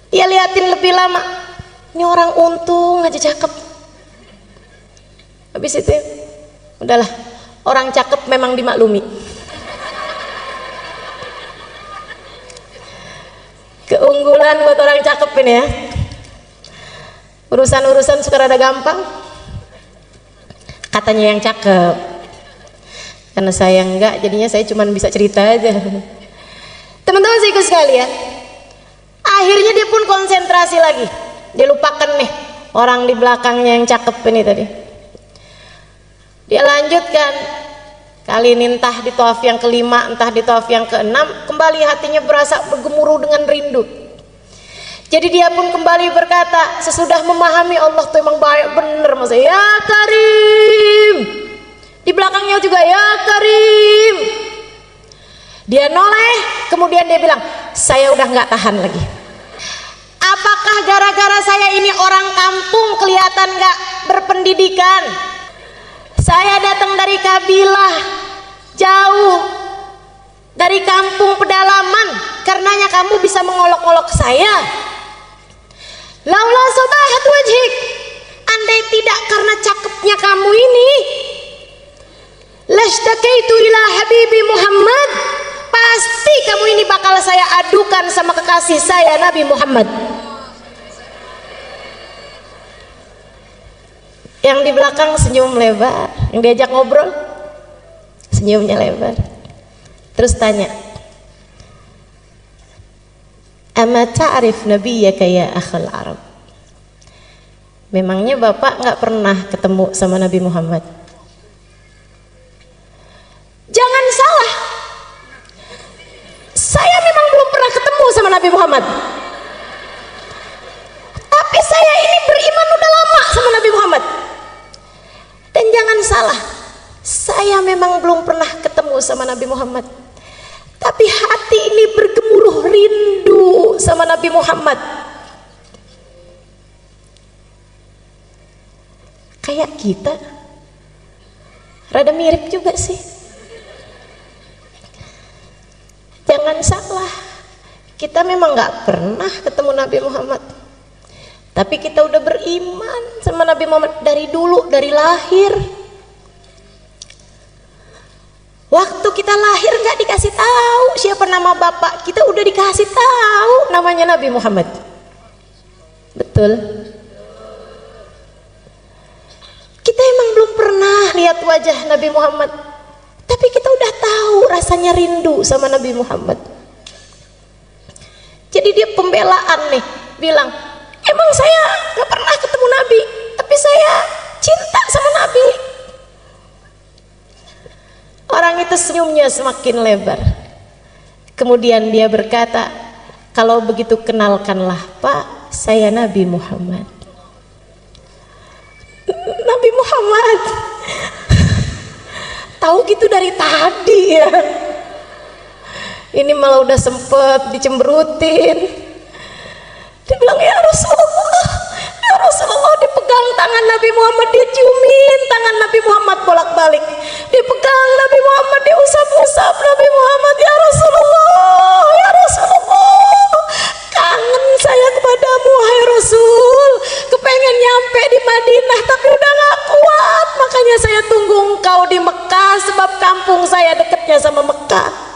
Dia liatin lebih lama. Ini orang untung aja cakep. Habis itu, udahlah. Orang cakep memang dimaklumi. Keunggulan buat orang cakep ini ya. Urusan-urusan suka rada gampang. Katanya yang cakep. Karena saya enggak, jadinya saya cuma bisa cerita aja. Teman-teman saya ikut sekalian. Akhirnya dia pun konsentrasi lagi. Dia lupakan nih orang di belakangnya yang cakep ini tadi. Dia lanjutkan. Kali ini entah di tawaf yang kelima, entah di tawaf yang keenam, kembali hatinya berasa bergemuruh dengan rindu. Jadi dia pun kembali berkata, sesudah memahami Allah tuh emang baik bener, Mas. Ya Karim. Di belakangnya juga ya Karim. Dia noleh, kemudian dia bilang, saya udah nggak tahan lagi. Apakah gara-gara saya ini orang kampung kelihatan nggak berpendidikan? Saya datang dari kabilah jauh, dari kampung pedalaman, karenanya kamu bisa mengolok-olok saya. Laula sobahat wajhik, andai tidak karena cakepnya kamu ini, lastakaitu ila habibi Muhammad, pasti kamu ini bakal saya adukan sama kekasih saya Nabi Muhammad. Yang di belakang senyum lebar, yang diajak ngobrol senyumnya lebar. Terus tanya, Ama ta'rif nabiyyaka ya akhal Arab. Memangnya Bapak nggak pernah ketemu sama Nabi Muhammad? Jangan salah, saya memang belum pernah ketemu sama Nabi Muhammad, tapi saya ini beriman udah lama sama Nabi Muhammad. Dan jangan salah, saya memang belum pernah ketemu sama Nabi Muhammad, tapi hati ini bergemuruh rindu sama Nabi Muhammad. Kayak kita, rada mirip juga sih. Jangan salah, kita memang gak pernah ketemu Nabi Muhammad, tapi kita udah beriman sama Nabi Muhammad dari dulu, dari lahir. Waktu kita lahir gak dikasih tahu siapa nama bapak kita, udah dikasih tahu namanya Nabi Muhammad. Betul? Kita emang belum pernah lihat wajah Nabi Muhammad, tapi kita udah tahu rasanya rindu sama Nabi Muhammad. Jadi dia pembelaan nih, bilang, emang saya gak pernah ketemu Nabi, tapi saya cinta sama Nabi. Orang itu senyumnya semakin lebar. Kemudian dia berkata, kalau begitu kenalkanlah Pak, saya Nabi Muhammad. Nabi Muhammad tahu gitu dari tadi ya. Ini malah udah sempet dicemberutin. Dia bilang, ya Rasulullah, dipegang tangan Nabi Muhammad, dia ciumin tangan Nabi Muhammad bolak-balik, dipegang Nabi Muhammad, dia usap-usap Nabi Muhammad. Ya Rasulullah, kangen saya kepadamu hai Rasul, kepengen nyampe di Madinah tapi udah gak kuat, makanya saya tunggu engkau di Mekah, sebab kampung saya dekatnya sama Mekah.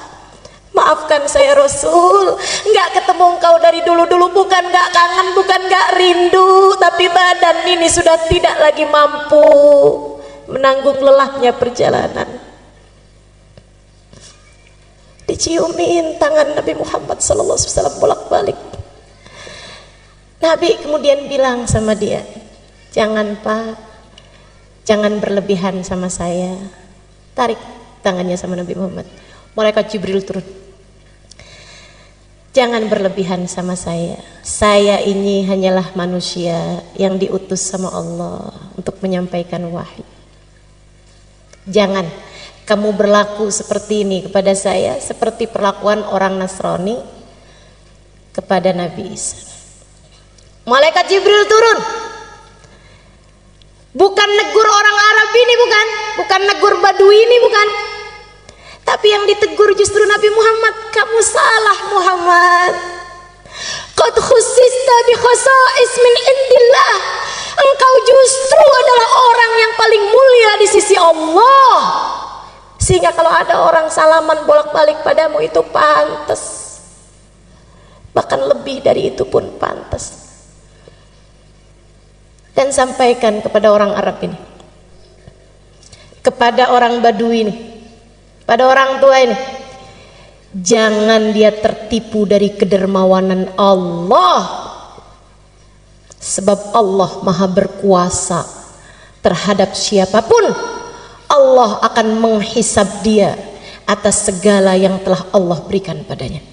Maafkan saya Rasul, nggak ketemu engkau dari dulu-dulu, bukan nggak kangen, bukan nggak rindu, tapi badan ini sudah tidak lagi mampu menanggung lelahnya perjalanan. Diciumin tangan Nabi Muhammad SAW bolak-balik. Nabi kemudian bilang sama dia, jangan Pak, jangan berlebihan sama saya. Tarik tangannya sama Nabi Muhammad. Malaikat Jibril turun. Jangan berlebihan sama saya. Saya ini hanyalah manusia yang diutus sama Allah untuk menyampaikan wahyu. Jangan kamu berlaku seperti ini kepada saya, seperti perlakuan orang Nasrani kepada Nabi Isa. Malaikat Jibril turun. Bukan negur orang Arab ini, bukan negur Badui ini, bukan. Tapi yang ditegur justru Nabi Muhammad. Kamu salah Muhammad. Qad khussista bi khasa'is min indillah. Engkau justru adalah orang yang paling mulia di sisi Allah. Sehingga kalau ada orang salaman bolak-balik padamu itu pantas. Bahkan lebih dari itu pun pantas. Dan sampaikan kepada orang Arab ini, kepada orang Badui ini, pada orang tua ini, jangan dia tertipu dari kedermawanan Allah, sebab Allah maha berkuasa terhadap siapapun. Allah akan menghisab dia atas segala yang telah Allah berikan padanya.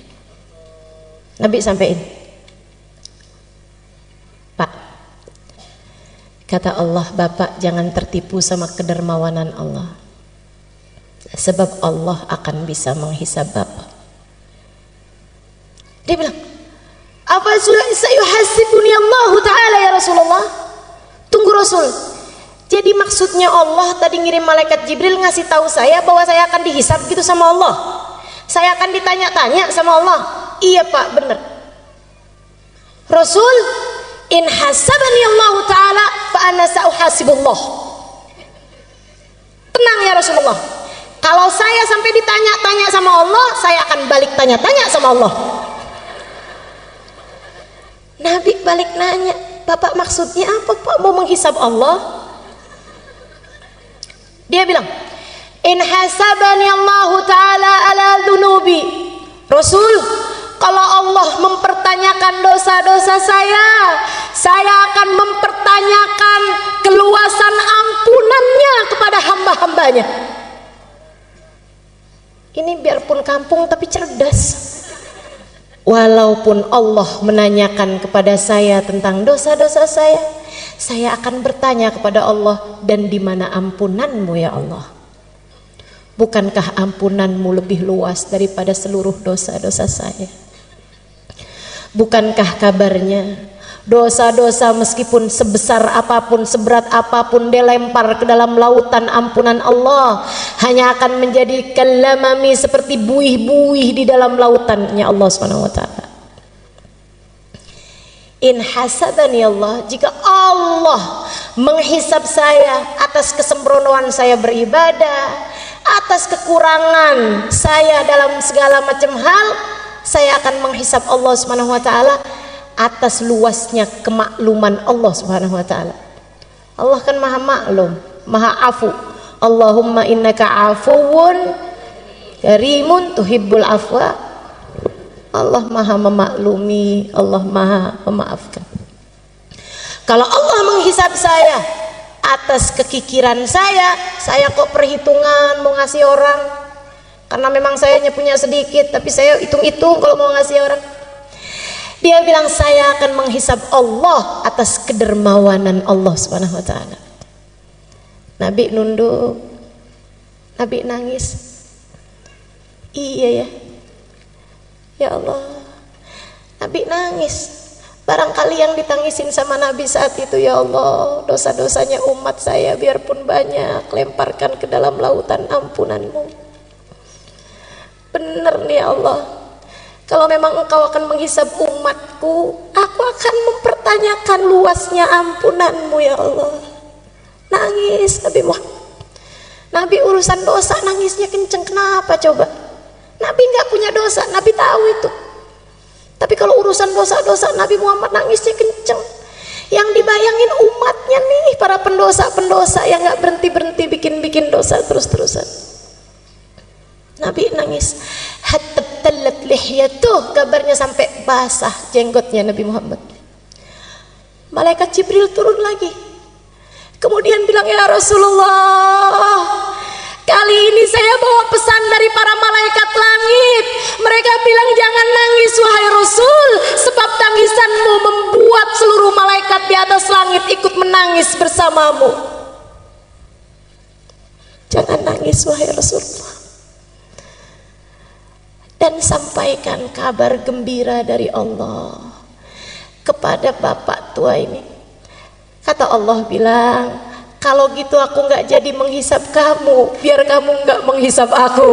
Nabi sampaikan, Pak, kata Allah, Bapak jangan tertipu sama kedermawanan Allah, sebab Allah akan bisa menghisab Bapak. Dia bilang, apa sayuhasibuni Allah Ta'ala ya Rasulullah? Tunggu Rasul, jadi maksudnya Allah tadi ngirim malaikat Jibril ngasih tahu saya bahwa saya akan dihisab gitu sama Allah, saya akan ditanya-tanya sama Allah? Iya Pak, benar Rasul. In hasabani Allah Ta'ala fa ana sa'uhasibullah. Tenang ya Rasulullah, kalau saya sampai ditanya-tanya sama Allah, saya akan balik tanya-tanya sama Allah. Nabi balik nanya, Bapak maksudnya apa Pak, mau menghisab Allah? Dia bilang, in hasabani Allah Ta'ala ala dhunubi. Rasul, Kalau Allah mempertanyakan dosa-dosa saya akan mempertanyakan keluasan ampunannya kepada hamba-hambanya. Ini biarpun kampung tapi cerdas. Walaupun Allah menanyakan kepada saya tentang dosa-dosa saya akan bertanya kepada Allah, dan di mana ampunanmu ya Allah? Bukankah ampunanmu lebih luas daripada seluruh dosa-dosa saya? Bukankah kabarnya dosa-dosa meskipun sebesar apapun, seberat apapun dilempar ke dalam lautan ampunan Allah, hanya akan menjadi kalamami, seperti buih-buih di dalam lautannya Allah Subhanahu wa taala. In hasabani Allah, jika Allah menghisab saya atas kesembronoan saya beribadah, atas kekurangan saya dalam segala macam hal, saya akan menghisab Allah Subhanahu wa taala atas luasnya kemakluman Allah Subhanahu wa taala. Allah kan maha maklum, maha afu. Allahumma innaka afuwun karimun tuhibbul afwa. Allah maha memaklumi, Allah maha memaafkan. Kalau Allah menghisab saya atas kekikiran saya kok perhitungan mau ngasih orang, karena memang saya punya sedikit, tapi saya hitung-hitung kalau mau ngasih orang. Dia bilang saya akan menghisab Allah atas kedermawanan Allah Subhanahu wa taala. Nabi nunduk, Nabi nangis. Iya ya, ya Allah, Nabi nangis. Barangkali yang ditangisin sama Nabi saat itu, ya Allah, dosa-dosanya umat saya biarpun banyak, lemparkan ke dalam lautan ampunanmu. Bener nih ya Allah, kalau memang engkau akan menghisab umatku, aku akan mempertanyakan luasnya ampunanmu ya Allah. Nangis Nabi Muhammad. Nabi urusan dosa nangisnya kenceng, kenapa coba? Nabi nggak punya dosa, Nabi tahu itu. Tapi kalau urusan dosa-dosa Nabi Muhammad nangisnya kenceng. Yang dibayangin umatnya nih, para pendosa-pendosa yang nggak berhenti-berhenti bikin dosa terus-terusan. Nabi nangis. Hatta talat lihyatuh, kabarnya sampai basah jenggotnya Nabi Muhammad. Malaikat Jibril turun lagi, kemudian bilang, ya Rasulullah, kali ini saya bawa pesan dari para malaikat langit. Mereka bilang jangan nangis wahai Rasul, sebab tangisanmu membuat seluruh malaikat di atas langit ikut menangis bersamamu. Jangan nangis wahai Rasulullah. Dan sampaikan kabar gembira dari Allah kepada bapak tua ini. Kata Allah bilang, kalau gitu aku nggak jadi menghisab kamu, biar kamu nggak menghisab aku.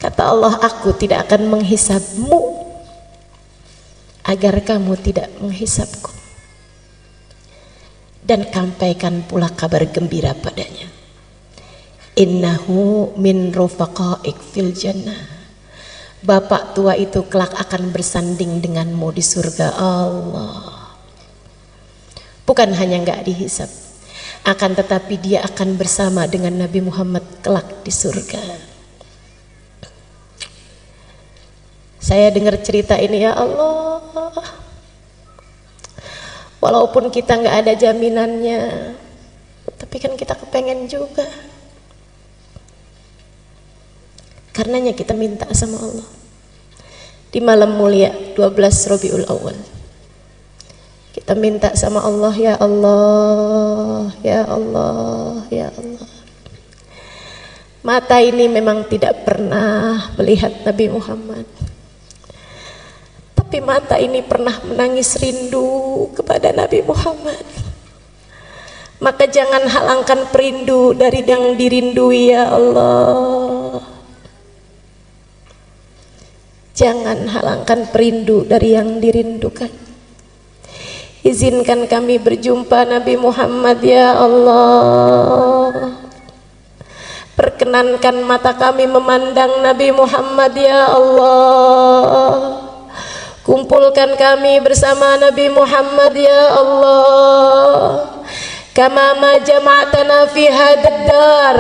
Kata Allah, aku tidak akan menghisabmu agar kamu tidak menghisabku. Dan sampaikan pula kabar gembira padanya. Innahu min rufaqaik fil jannah. Bapak tua itu kelak akan bersanding denganmu di surga Allah. Bukan hanya nggak dihisab, akan tetapi dia akan bersama dengan Nabi Muhammad kelak di surga. Saya dengar cerita ini, ya Allah, walaupun kita nggak ada jaminannya, tapi kan kita kepengen juga. Karenanya kita minta sama Allah di malam mulia 12 Rabiul Awal. Kita minta sama Allah, ya Allah, ya Allah, ya Allah. Mata ini memang tidak pernah melihat Nabi Muhammad, tapi mata ini pernah menangis rindu kepada Nabi Muhammad. Maka jangan halangkan perindu dari yang dirindui, ya Allah. Jangan halangkan perindu dari yang dirindukan. Izinkan kami berjumpa Nabi Muhammad, ya Allah. Perkenankan mata kami memandang Nabi Muhammad, ya Allah. Kumpulkan kami bersama Nabi Muhammad, ya Allah. Kama ma jama'tana fi hadad dar.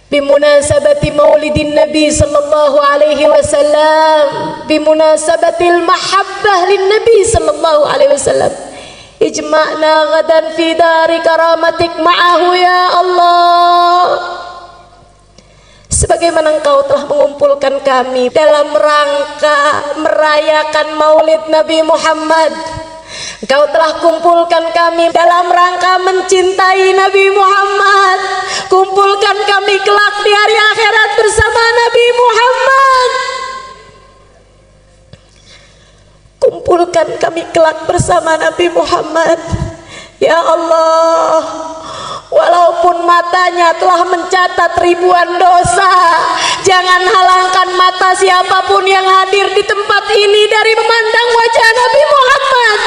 bimunasabati maulidin Nabi sallallahu alaihi wasallam, bimunasabatil mahabbah lin Nabi sallallahu alaihi wasallam. Ijma'na ghadan fi dari karamatik ma'ahu ya Allah. Sebagaimana Engkau telah mengumpulkan kami dalam rangka merayakan maulid Nabi Muhammad, Engkau telah kumpulkan kami dalam rangka mencintai Nabi Muhammad. Kumpulkan kami kelak di hari akhirat bersama Nabi Muhammad. Kumpulkan kami kelak bersama Nabi Muhammad. Ya Allah, walaupun matanya telah mencatat ribuan dosa, jangan halangkan mata siapapun yang hadir di tempat ini dari memandang wajah Nabi Muhammad.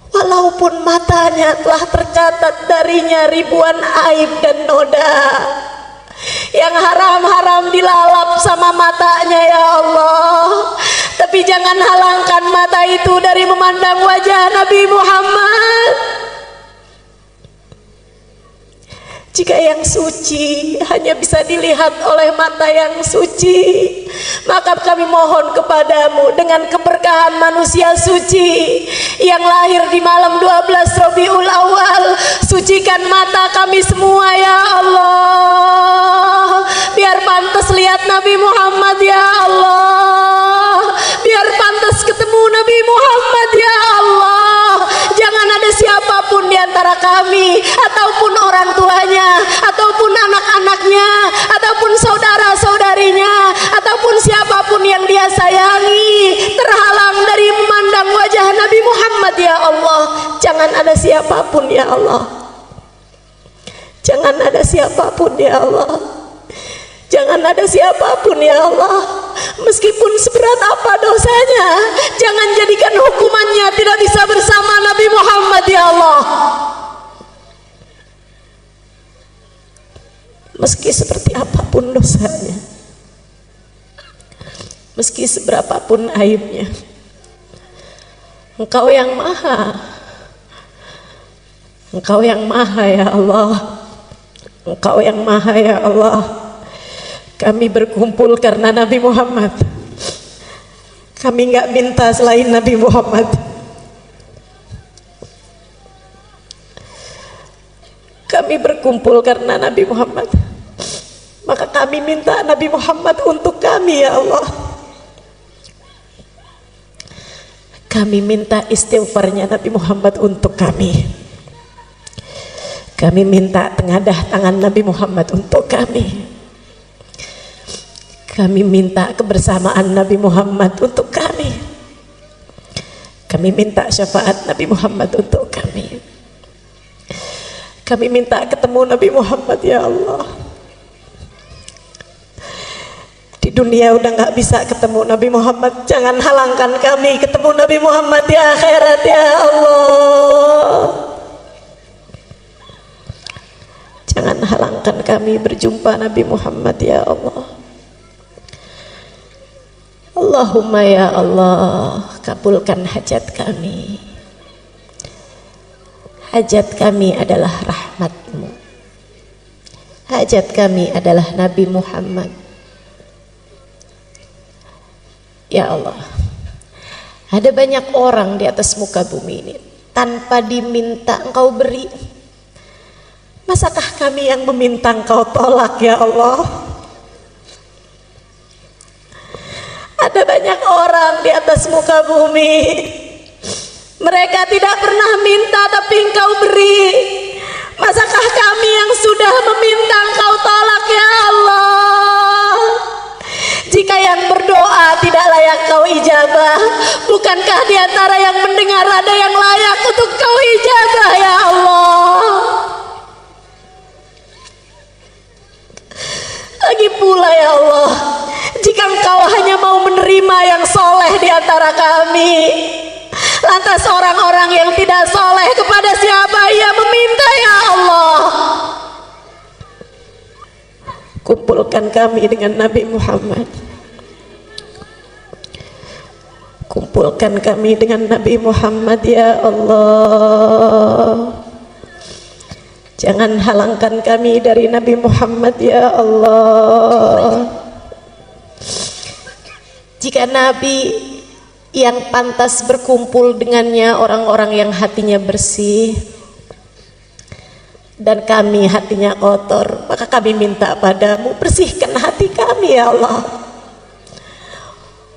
Walaupun matanya telah tercatat darinya ribuan aib dan noda yang haram-haram dilalap sama matanya ya Allah, tapi jangan halangkan mata itu dari memandang wajah Nabi Muhammad. Jika yang suci hanya bisa dilihat oleh mata yang suci, maka kami mohon kepadamu dengan keberkahan manusia suci yang lahir di malam 12 Rabiul Awal, sucikan mata kami semua ya Allah, biar pantas lihat Nabi Muhammad ya Allah, biar pantas ketemu Nabi Muhammad ya Allah. Jangan ada siapapun di antara kami ataupun orang tuanya ataupun anak-anaknya ataupun saudara-saudarinya ataupun siapapun yang dia sayangi terhalang dari memandang wajah Nabi Muhammad ya Allah. Jangan ada siapapun ya Allah, jangan ada siapapun ya Allah, jangan ada siapapun ya Allah. Meskipun seberat apa dosanya, jangan jadikan hukumannya tidak bisa bersama Nabi Muhammad ya Allah. Meski seperti apapun dosanya, meski seberapapun aibnya, Engkau yang maha, Engkau yang maha ya Allah, Engkau yang maha ya Allah. Kami berkumpul karena Nabi Muhammad. Kami nggak minta selain Nabi Muhammad. Kami berkumpul karena Nabi Muhammad. Maka kami minta Nabi Muhammad untuk kami ya Allah. Kami minta istighfarnya Nabi Muhammad untuk kami. Kami minta tengadah tangan Nabi Muhammad untuk kami. Kami minta kebersamaan Nabi Muhammad untuk kami. Kami minta syafaat Nabi Muhammad untuk kami. Kami minta ketemu Nabi Muhammad ya Allah. Di dunia udah gak bisa ketemu Nabi Muhammad, jangan halangkan kami ketemu Nabi Muhammad di akhirat ya Allah. Jangan halangkan kami berjumpa Nabi Muhammad ya Allah. Allahumma ya Allah, kabulkan hajat kami. Hajat kami adalah rahmat-Mu. Hajat kami adalah Nabi Muhammad. Ya Allah, ada banyak orang di atas muka bumi ini tanpa diminta Engkau beri. Masakah kami yang meminta Engkau tolak ya Allah? Ada banyak orang di atas muka bumi, mereka tidak pernah minta tapi Engkau beri. Masakah kami yang sudah meminta Engkau tolak ya Allah? Jika yang berdoa tidak layak Kau ijabah, bukankah di antara yang mendengar ada yang layak untuk Kau ijabah ya Allah? Lagi pula ya Allah, jika Engkau hanya mau menerima yang soleh di antara kami, lantas orang-orang yang tidak soleh kepada siapa ia meminta ya Allah? Kumpulkan kami dengan Nabi Muhammad. Kumpulkan kami dengan Nabi Muhammad ya Allah. Jangan halangkan kami dari Nabi Muhammad ya Allah. Jika Nabi yang pantas berkumpul dengannya orang-orang yang hatinya bersih, dan kami hatinya kotor, maka kami minta padamu, bersihkan hati kami ya Allah.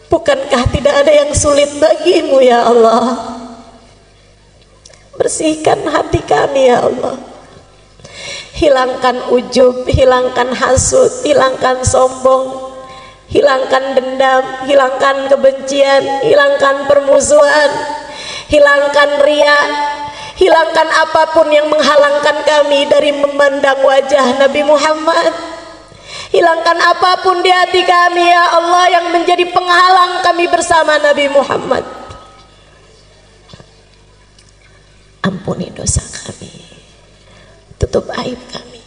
Bukankah tidak ada yang sulit bagimu ya Allah? Bersihkan hati kami ya Allah. Hilangkan ujub, hilangkan hasud, hilangkan sombong, hilangkan dendam, hilangkan kebencian, hilangkan permusuhan, hilangkan ria, hilangkan apapun yang menghalangkan kami dari memandang wajah Nabi Muhammad. Hilangkan apapun di hati kami ya Allah yang menjadi penghalang kami bersama Nabi Muhammad. Ampuni dosa kami, tutup aib kami.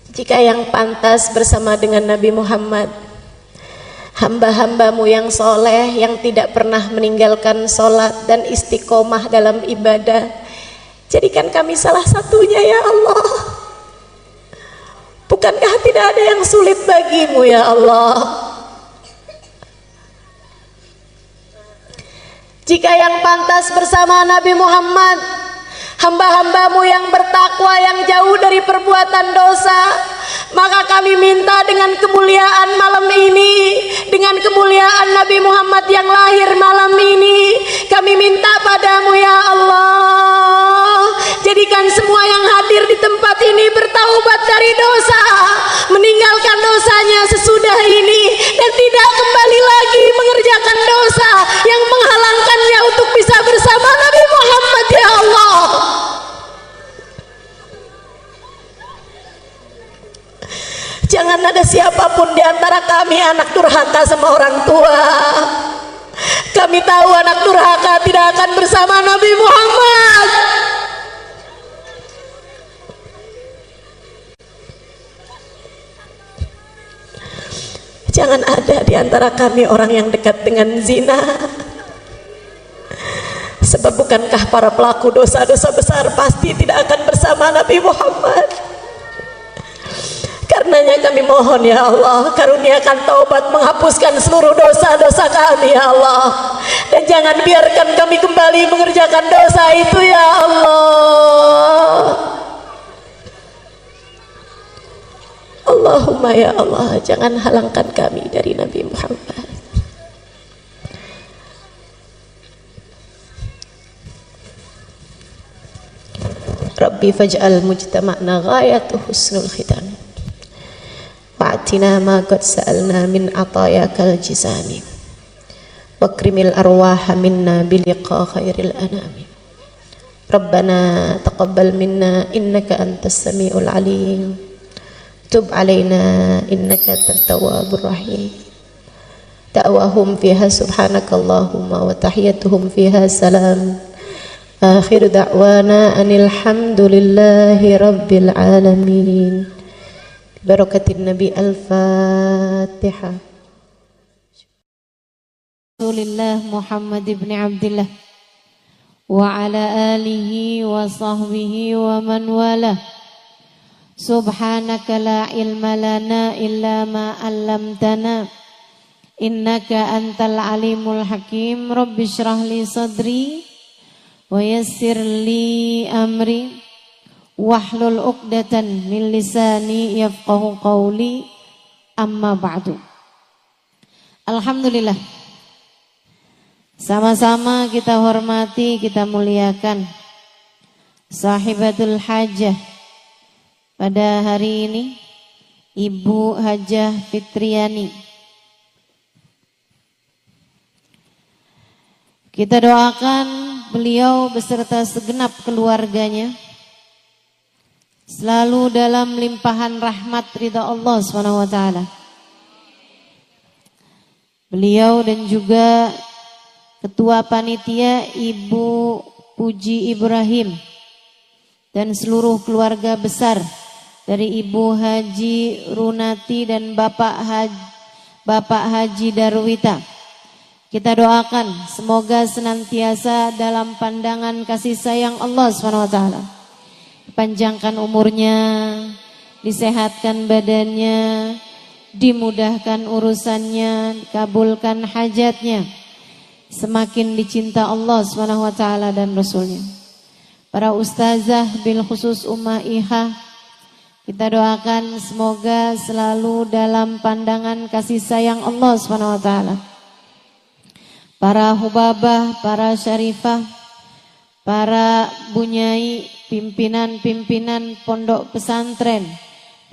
Jika yang pantas bersama dengan Nabi Muhammad, hamba-hambamu yang soleh, yang tidak pernah meninggalkan sholat dan istiqomah dalam ibadah, jadikan kami salah satunya ya Allah. Bukankah tidak ada yang sulit bagimu ya Allah? Jika yang pantas bersama Nabi Muhammad, hamba-hambamu yang bertakwa, yang jauh dari perbuatan dosa, maka kami minta dengan kemuliaan malam ini, dengan kemuliaan Nabi Muhammad yang lahir malam ini, kami minta padamu ya Allah, jadikan semua yang hadir di tempat ini bertaubat dari dosa, meninggalkan dosanya sesudah ini, dan tidak kembali lagi mengerjakan dosa yang menghalangkannya untuk bisa bersama Nabi Muhammad ya Allah. Jangan ada siapapun di antara kami anak durhaka sama orang tua. Kami tahu anak durhaka tidak akan bersama Nabi Muhammad. Jangan ada di antara kami orang yang dekat dengan zina. Sebab bukankah para pelaku dosa-dosa besar pasti tidak akan bersama Nabi Muhammad? Karenanya kami mohon ya Allah, karuniakan taubat, menghapuskan seluruh dosa-dosa kami ya Allah, dan jangan biarkan kami kembali mengerjakan dosa itu ya Allah. Allahumma ya Allah, jangan halangkan kami dari Nabi Muhammad. Rabbi faj'al mujtama'na ghayatu husnul khitam wa'atina ma qad sa'alna min atayakal jizani wakrimil arwaha minna biliqa khairil anami. Rabbana taqabbal minna innaka antas sami'ul alim, tub alaina innaka antat tawwabur rahim. Da'wahum fiha subhanakallahumma wa tahiyyatuhum fiha salam. Akhir da'wana anil hamdulillahi rabbil alamin. Barakatin Nabi. Al-Fatihah. Rasulillah Muhammad ibn Abdillah wa ala alihi wa sahbihi wa man wala. Subhanaka la ilma lana illa ma 'allamtana innaka antal alimul hakim. Rabbi shrah li sadri wa yassir li amri wahlul 'uqdatan min lisani yafqahu qawli. Amma ba'du. Alhamdulillah, sama-sama kita hormati, kita muliakan sahibatul hajah pada hari ini, Ibu Hajah Fitriani. Kita doakan beliau beserta segenap keluarganya selalu dalam limpahan rahmat ridha Allah SWT. Beliau dan juga Ketua Panitia Ibu Puji Ibrahim dan seluruh keluarga besar dari Ibu Haji Runati dan Bapak Haji Darwita. Kita doakan semoga senantiasa dalam pandangan kasih sayang Allah SWT. panjangkan umurnya, disehatkan badannya, dimudahkan urusannya, kabulkan hajatnya, semakin dicinta Allah SWT dan Rasulnya. Para ustazah bil khusus Ummah Iha, kita doakan semoga selalu dalam pandangan kasih sayang Allah SWT. Para hubabah, para syarifah, para bunyai, pimpinan-pimpinan pondok pesantren,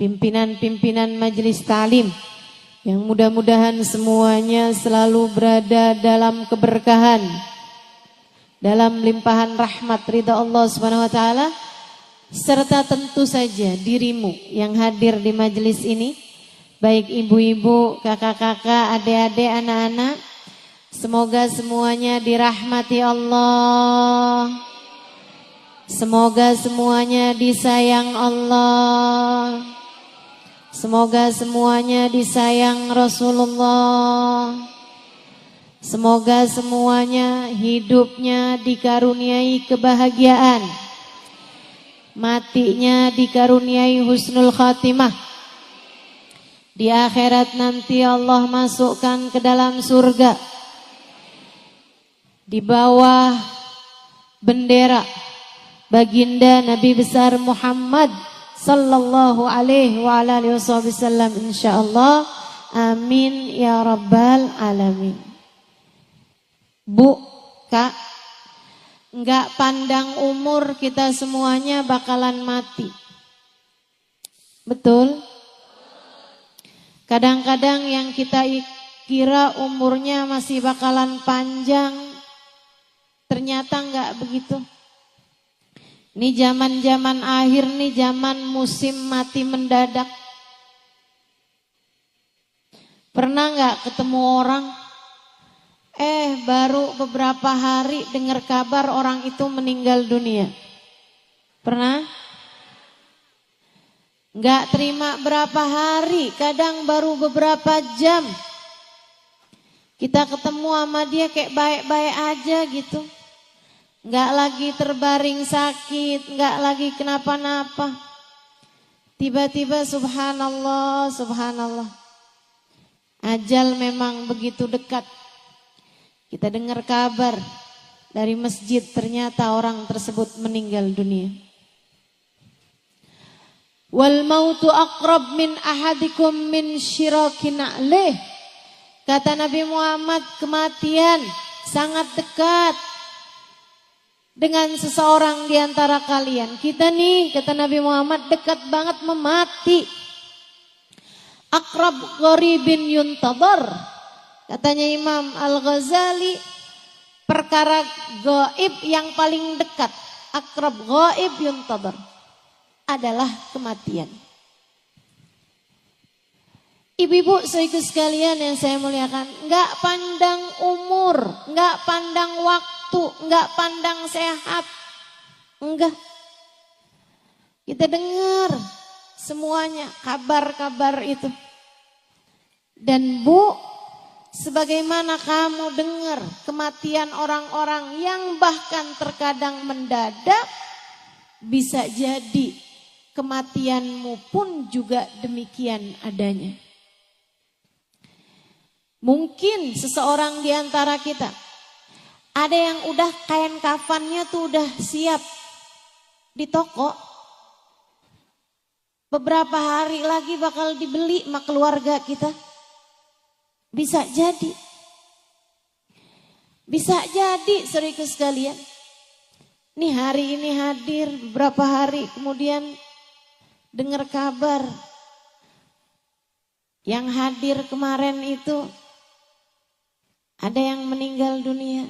pimpinan-pimpinan majelis ta'lim, yang mudah-mudahan semuanya selalu berada dalam keberkahan, dalam limpahan rahmat ridha Allah Subhanahu wa taala, serta tentu saja dirimu yang hadir di majelis ini, baik ibu-ibu, kakak-kakak, adik-adik, anak-anak, semoga semuanya dirahmati Allah. Semoga semuanya disayang Allah. Semoga semuanya disayang Rasulullah. Semoga semuanya hidupnya dikaruniai kebahagiaan, matinya dikaruniai husnul khatimah. Di akhirat nanti Allah masukkan ke dalam surga di bawah bendera baginda Nabi besar Muhammad sallallahu alaihi wa alihi wasallam, insyaallah. Amin ya rabbal alamin. Bu, Kak, enggak pandang umur, kita semuanya bakalan mati. Betul? Kadang-kadang yang kita kira umurnya masih bakalan panjang, ternyata enggak begitu. Ini zaman-zaman akhir nih, zaman musim mati mendadak. Pernah enggak ketemu orang, baru beberapa hari dengar kabar orang itu meninggal dunia? Pernah? Enggak terima berapa hari, kadang baru beberapa jam. Kita ketemu sama dia kayak baik-baik aja gitu. Enggak lagi terbaring sakit, enggak lagi kenapa-napa. Tiba-tiba subhanallah, subhanallah. Ajal memang begitu dekat. Kita dengar kabar dari masjid, ternyata orang tersebut meninggal dunia. Wal mautu aqrab min ahadikum min syirakin na'lih. Kata Nabi Muhammad, kematian sangat dekat dengan seseorang di antara kalian. Kita nih, kata Nabi Muhammad, dekat banget memati. Aqrab gharibin yuntadhar. Katanya Imam Al-Ghazali, perkara gaib yang paling dekat, aqrab ghaib yuntadhar, adalah kematian. Ibu-ibu saudara sekalian yang saya muliakan, enggak pandang umur, enggak pandang waktu, enggak pandang sehat. Enggak. Kita dengar semuanya kabar-kabar itu. Dan Bu, sebagaimana kamu dengar kematian orang-orang yang bahkan terkadang mendadak, bisa jadi kematianmu pun juga demikian adanya. Mungkin seseorang di antara kita, ada yang udah kain kafannya tuh udah siap di toko. Beberapa hari lagi bakal dibeli sama keluarga kita. Bisa jadi. Bisa jadi saudara sekalian. Nih hari ini hadir, beberapa hari kemudian dengar kabar. Yang hadir kemarin itu ada yang meninggal dunia.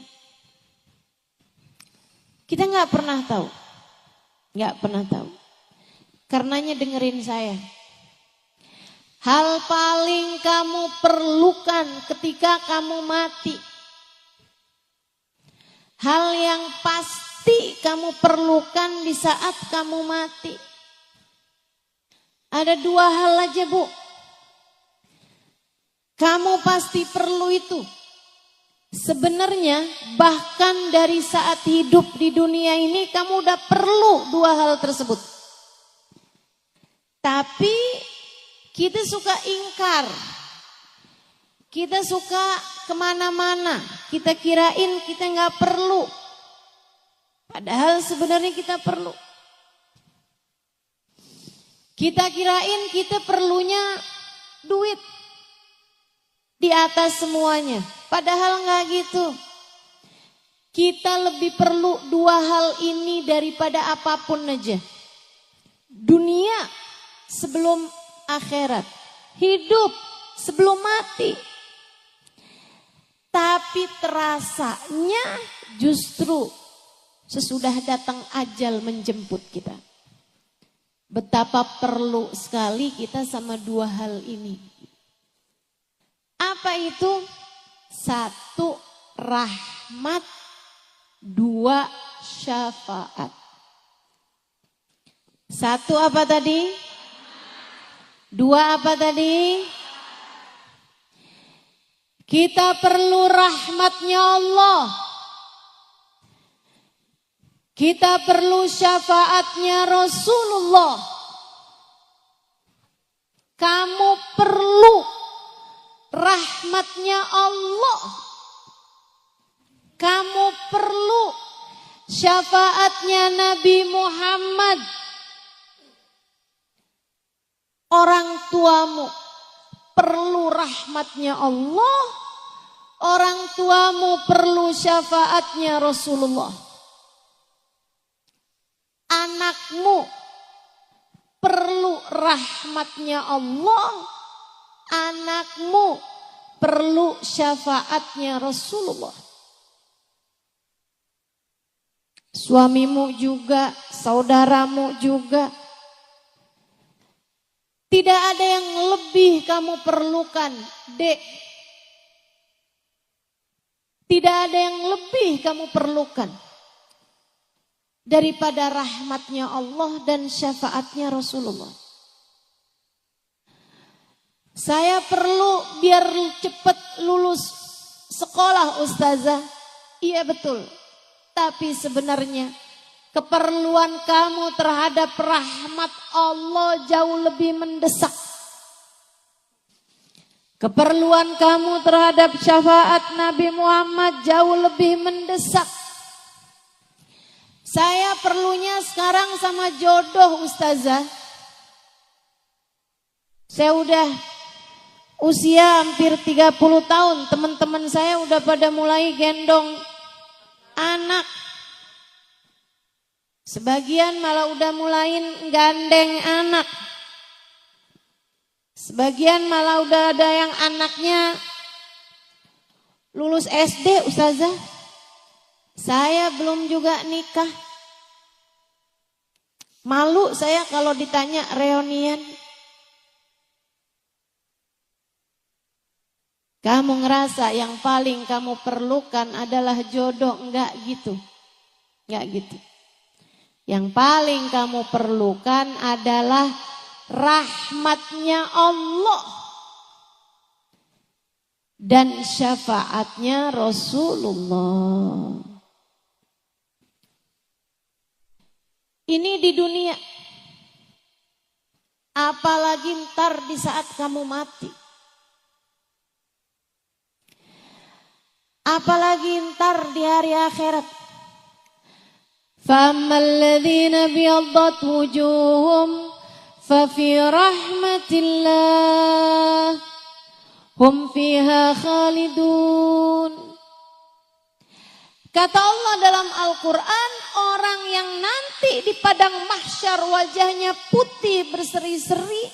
Kita nggak pernah tahu. Nggak pernah tahu. Karenanya dengerin saya. Hal paling kamu perlukan ketika kamu mati, hal yang pasti kamu perlukan di saat kamu mati, ada dua hal aja Bu. Kamu pasti perlu itu. Sebenarnya bahkan dari saat hidup di dunia ini kamu udah perlu dua hal tersebut. Tapi kita suka ingkar. Kita suka kemana-mana. Kita kirain kita nggak perlu. Padahal sebenarnya kita perlu. Kita kirain kita perlunya duit di atas semuanya. Padahal nggak gitu. Kita lebih perlu dua hal ini daripada apapun aja. Dunia sebelum akhirat. Hidup sebelum mati. Tapi terasanya justru sesudah datang ajal menjemput kita. Betapa perlu sekali kita sama dua hal ini. Apa itu? Satu, rahmat. Dua, syafaat. Satu apa tadi? Dua apa tadi? Kita perlu rahmatnya Allah. Kita perlu syafaatnya Rasulullah. Kamu perlu rahmatnya Allah. Kamu perlu syafaatnya Nabi Muhammad. Orang tuamu perlu rahmatnya Allah. Orang tuamu perlu syafaatnya Rasulullah. Anakmu perlu rahmatnya Allah. Anakmu perlu syafaatnya Rasulullah. Suamimu juga, saudaramu juga. Tidak ada yang lebih kamu perlukan, Dek. Tidak ada yang lebih kamu perlukan daripada rahmatnya Allah dan syafaatnya Rasulullah. Saya perlu biar cepat lulus sekolah, Ustazah. Iya betul. Tapi sebenarnya keperluan kamu terhadap rahmat Allah jauh lebih mendesak. Keperluan kamu terhadap syafaat Nabi Muhammad jauh lebih mendesak. Saya perlunya sekarang sama jodoh, Ustazah. Saya udah usia hampir 30 tahun. Teman-teman saya udah pada mulai gendong anak. Sebagian malah udah mulai gandeng anak. Sebagian malah udah ada yang anaknya lulus SD, Ustazah. Saya belum juga nikah. Malu saya kalau ditanya reunian. Kamu ngerasa yang paling kamu perlukan adalah jodoh, enggak gitu. Enggak gitu. Yang paling kamu perlukan adalah rahmatnya Allah dan syafaatnya Rasulullah. Ini di dunia. Apalagi ntar di saat kamu mati. Apalagi ntar di hari akhirat. فَأَمَّا الَّذِينَ بِيَضَّتْ وُجُوهُهُمْ فَفِي رَحْمَةِ اللَّهِ هُمْ فِيهَا خَالِدُونَ. Kata Allah dalam Al-Quran, orang yang nanti di padang mahsyar wajahnya putih berseri-seri.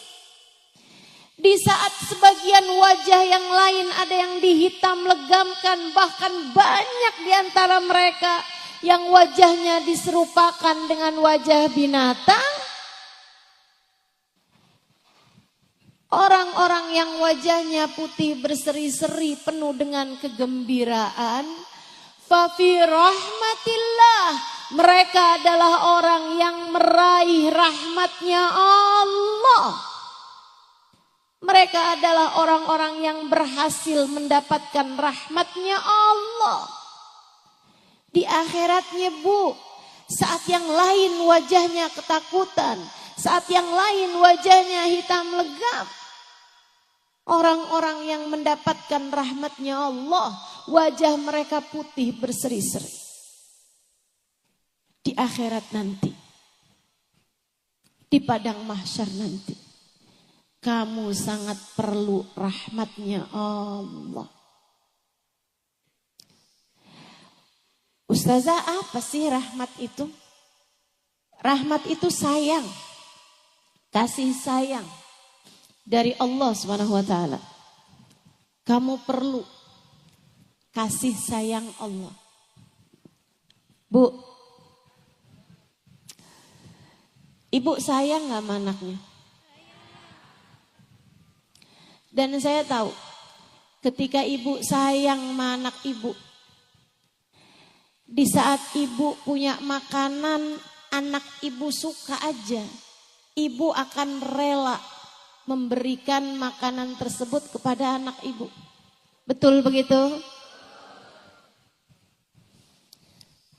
Di saat sebagian wajah yang lain ada yang dihitam legamkan, bahkan banyak di antara mereka yang wajahnya diserupakan dengan wajah binatang. Orang-orang yang wajahnya putih berseri-seri penuh dengan kegembiraan. Fafi rahmatillah. Mereka adalah orang yang meraih rahmatnya Allah. Mereka adalah orang-orang yang berhasil mendapatkan rahmatnya Allah. Di akhiratnya Bu, saat yang lain wajahnya ketakutan, Saat yang lain wajahnya hitam legam. Orang-orang yang mendapatkan rahmatnya Allah, wajah mereka putih berseri-seri. Di akhirat nanti, di padang mahsyar nanti, kamu sangat perlu rahmatnya Allah. Ustazah, apa sih rahmat itu? Rahmat itu sayang, kasih sayang dari Allah Subhanahu wa taala. Kamu perlu kasih sayang Allah. Bu, ibu sayang gak sama anaknya? Dan saya tahu ketika ibu sayang sama anak ibu, di saat ibu punya makanan anak ibu suka aja, ibu akan rela memberikan makanan tersebut kepada anak ibu. Betul begitu?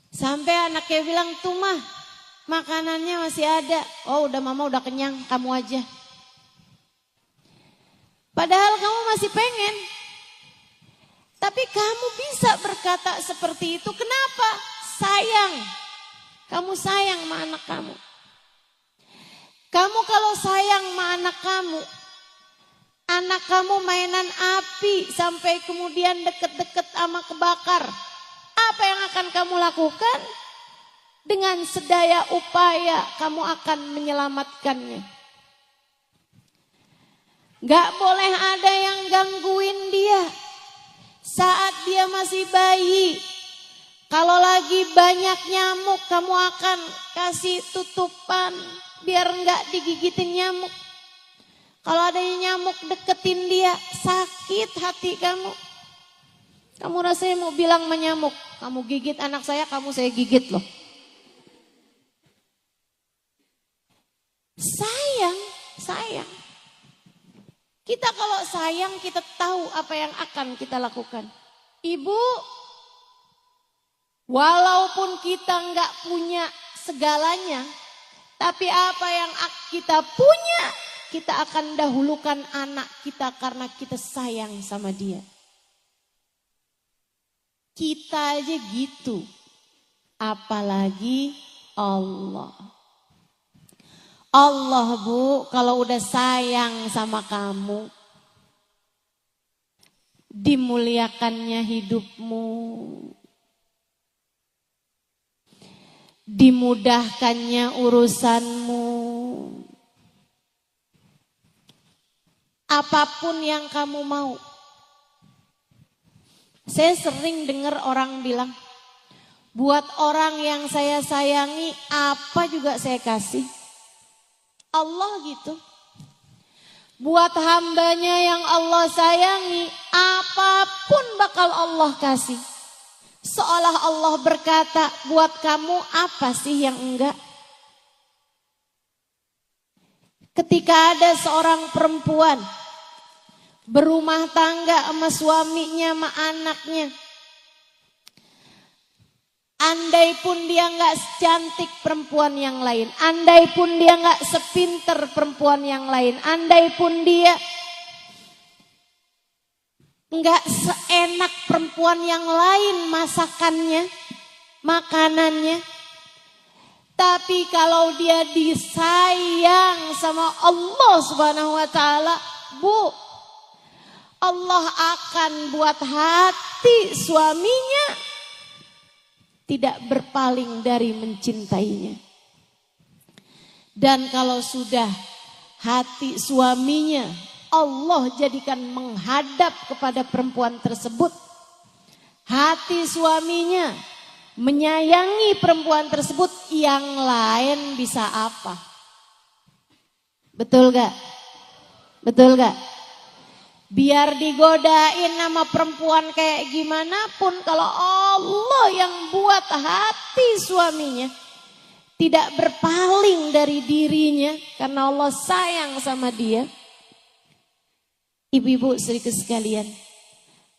Sampai anaknya bilang, tuh mah makanannya masih ada. Oh udah mama udah kenyang, kamu aja. Padahal kamu masih pengen. Tapi kamu bisa berkata seperti itu. Kenapa? Sayang. Kamu sayang sama anak kamu. Kamu kalau sayang sama anak kamu mainan api sampai kemudian deket-deket sama kebakar. Apa yang akan kamu lakukan? Dengan sedaya upaya kamu akan menyelamatkannya. Gak boleh ada yang gangguin dia saat dia masih bayi. Kalau lagi banyak nyamuk, kamu akan kasih tutupan biar nggak digigitin nyamuk. Kalau ada nyamuk deketin dia, sakit hati kamu. Kamu rasanya mau bilang sama nyamuk, kamu gigit anak saya, kamu saya gigit loh. Sayang. Kita kalau sayang, kita tahu apa yang akan kita lakukan. Ibu, walaupun kita nggak punya segalanya, tapi apa yang kita punya, kita akan dahulukan anak kita karena kita sayang sama dia. Kita aja gitu, apalagi Allah. Allah Bu, kalau udah sayang sama kamu, dimuliakannya hidupmu, dimudahkannya urusanmu. Apapun yang kamu mau. Saya sering dengar orang bilang, buat orang yang saya sayangi apa juga saya kasih. Allah gitu. Buat hambanya yang Allah sayangi, apapun bakal Allah kasih. Seolah Allah berkata, buat kamu apa sih yang enggak? Ketika ada seorang perempuan berumah tangga sama suaminya, sama anaknya. Andai pun dia gak secantik perempuan yang lain. Andai pun dia gak sepinter perempuan yang lain. Andai pun dia gak seenak perempuan yang lain masakannya, makanannya. Tapi kalau dia disayang sama Allah Subhanahu wa taala, Bu, Allah akan buat hati suaminya tidak berpaling dari mencintainya. Dan kalau sudah hati suaminya Allah jadikan menghadap kepada perempuan tersebut, hati suaminya menyayangi perempuan tersebut, yang lain bisa apa? Betul gak? Betul gak? Biar digodain sama perempuan kayak gimana pun, kalau Allah yang buat hati suaminya tidak berpaling dari dirinya karena Allah sayang sama dia. Ibu-ibu saudara sekalian,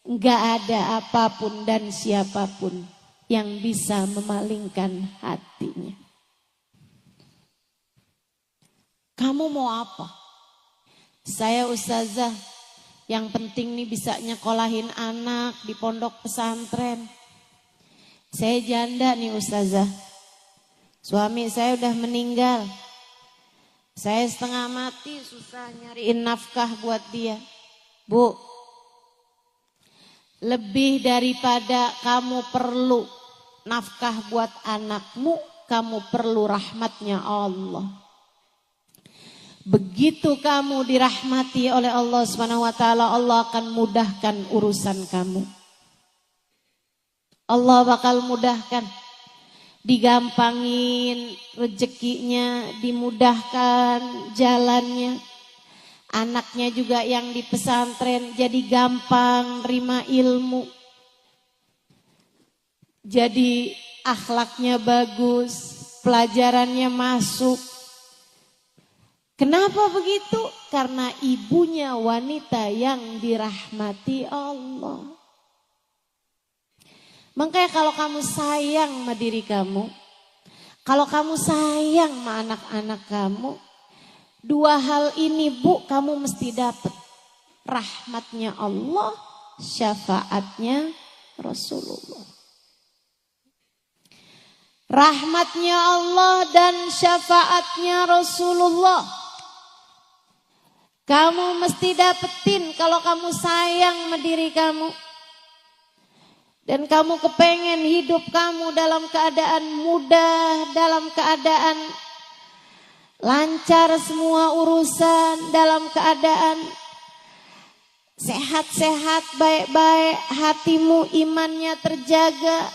enggak ada apapun dan siapapun yang bisa memalingkan hatinya. Kamu mau apa? Saya ustazah, yang penting nih bisa nyekolahin anak di pondok pesantren. Saya janda nih ustazah. Suami saya udah meninggal. Saya setengah mati susah nyariin nafkah buat dia. Bu, lebih daripada kamu perlu nafkah buat anakmu, kamu perlu rahmatnya Allah. Begitu kamu dirahmati oleh Allah SWT, Allah akan mudahkan urusan kamu. Allah bakal mudahkan, digampangin rezekinya, dimudahkan jalannya. Anaknya juga yang di pesantren jadi gampang terima ilmu. Jadi akhlaknya bagus, pelajarannya masuk. Kenapa begitu? Karena ibunya wanita yang dirahmati Allah. Makanya kalau kamu sayang sama diri kamu, kalau kamu sayang sama anak-anak kamu, dua hal ini bu kamu mesti dapat. Rahmatnya Allah, syafaatnya Rasulullah. Rahmatnya Allah dan syafaatnya Rasulullah. Kamu mesti dapetin kalau kamu sayang sama diri kamu. Dan kamu kepengen hidup kamu dalam keadaan mudah, dalam keadaan lancar semua urusan, dalam keadaan sehat-sehat, baik-baik, hatimu imannya terjaga.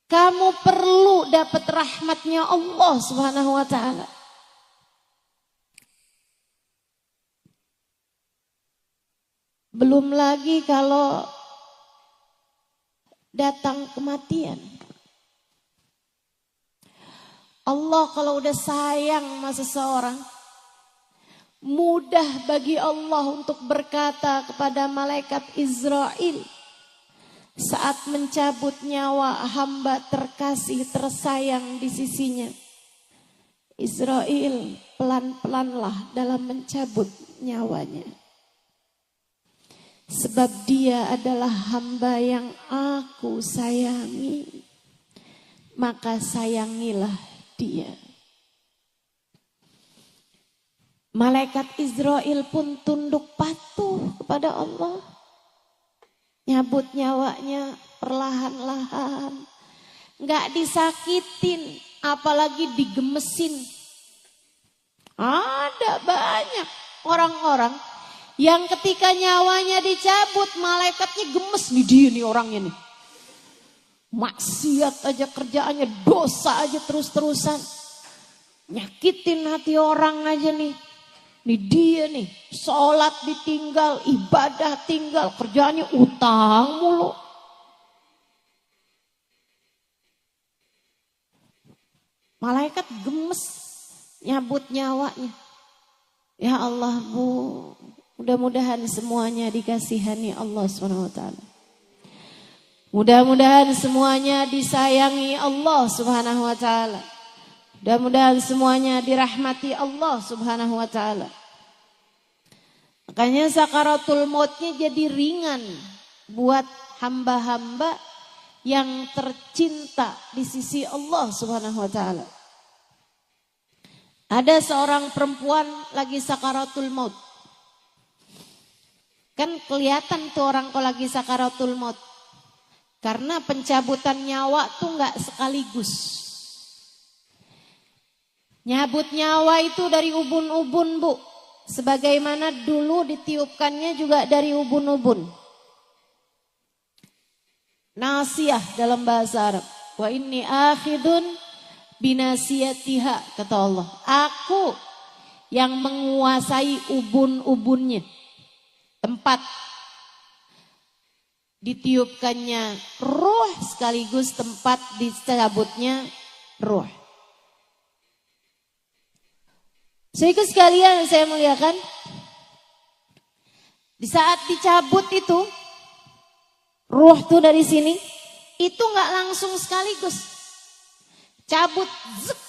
Kamu perlu dapat rahmatnya Allah Subhanahu wa taala. Belum lagi kalau datang kematian. Allah kalau udah sayang sama seseorang, mudah bagi Allah untuk berkata kepada malaikat Israel saat mencabut nyawa hamba terkasih tersayang di sisinya. Israel, pelan-pelanlah dalam mencabut nyawanya. Sebab dia adalah hamba yang aku sayangi, maka sayangilah dia. Malaikat Israel pun tunduk patuh kepada Allah. Nyabut nyawanya perlahan-lahan. Gak disakitin, apalagi digemesin. Ada banyak orang-orang yang ketika nyawanya dicabut, malaikatnya gemes. Nih dia nih orangnya nih. Maksiat aja kerjaannya, dosa aja terus-terusan. Nyakitin hati orang aja nih. Nih dia nih, sholat ditinggal, ibadah tinggal, kerjaannya utang mulu. Malaikat gemes nyabut nyawanya. Ya Allah bu, mudah-mudahan semuanya dikasihani Allah SWT. Mudah-mudahan semuanya disayangi Allah Subhanahu wa taala. Mudah-mudahan semuanya dirahmati Allah Subhanahu wa taala. Makanya sakaratul mautnya jadi ringan buat hamba-hamba yang tercinta di sisi Allah Subhanahu wa taala. Ada seorang perempuan lagi sakaratul maut. Kan kelihatan tuh orang kalau lagi sakaratul maut. Karena pencabutan nyawa tuh enggak sekaligus. Nyabut nyawa itu dari ubun-ubun bu. Sebagaimana dulu ditiupkannya juga dari ubun-ubun. Nasiyah dalam bahasa Arab. Wa inni akhidun binasiyatiha, kata Allah. Aku yang menguasai ubun-ubunnya. Tempat ditiupkannya ruh sekaligus tempat dicabutnya ruh. Sehingga sekalian saya muliakan, di saat dicabut itu ruh tuh dari sini, itu nggak langsung sekaligus. Cabut, zep,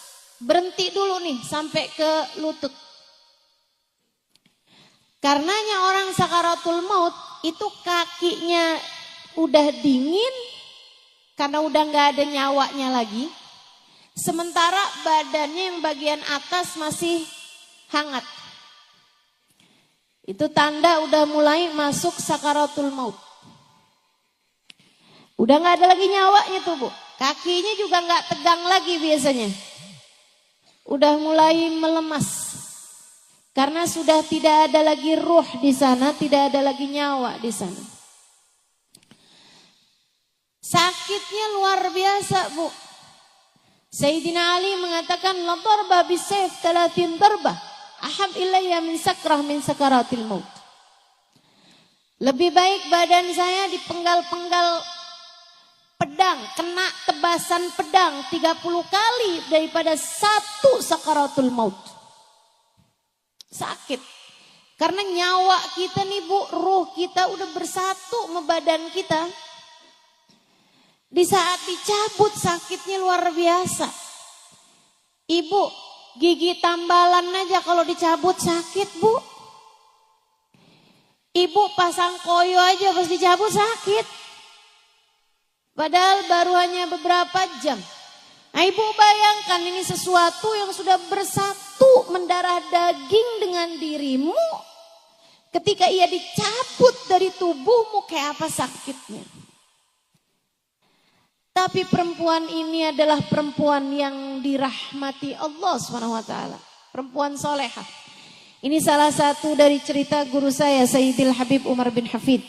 berhenti dulu nih sampai ke lutut. Karenanya orang sakaratul maut itu kakinya udah dingin karena udah nggak ada nyawanya lagi. Sementara badannya yang bagian atas masih hangat. Itu tanda udah mulai masuk sakaratul maut. Udah nggak ada lagi nyawanya tuh Bu. Kakinya juga nggak tegang lagi biasanya. Udah mulai melemas. Karena sudah tidak ada lagi ruh di sana, tidak ada lagi nyawa di sana. Sakitnya luar biasa, Bu. Sayyidina Ali mengatakan, la darba bisayf 30 darbah, ahab ilayya min sakrah min sakaratil maut. Lebih baik badan saya dipenggal-penggal pedang, kena tebasan pedang 30 kali daripada satu sakaratul maut. Sakit. Karena nyawa kita nih Bu, ruh kita udah bersatu sama badan kita. Di saat dicabut sakitnya luar biasa. Ibu, gigi tambalan aja kalau dicabut sakit Bu. Ibu pasang koyo aja pas dicabut sakit. Padahal baru hanya beberapa jam. Nah, Ibu bayangkan ini sesuatu yang sudah bersatu mendarah daging dengan dirimu. Ketika ia dicabut dari tubuhmu kayak apa sakitnya. Tapi perempuan ini adalah perempuan yang dirahmati Allah SWT. Perempuan solehah. Ini salah satu dari cerita guru saya Sayyidil Habib Umar bin Hafid.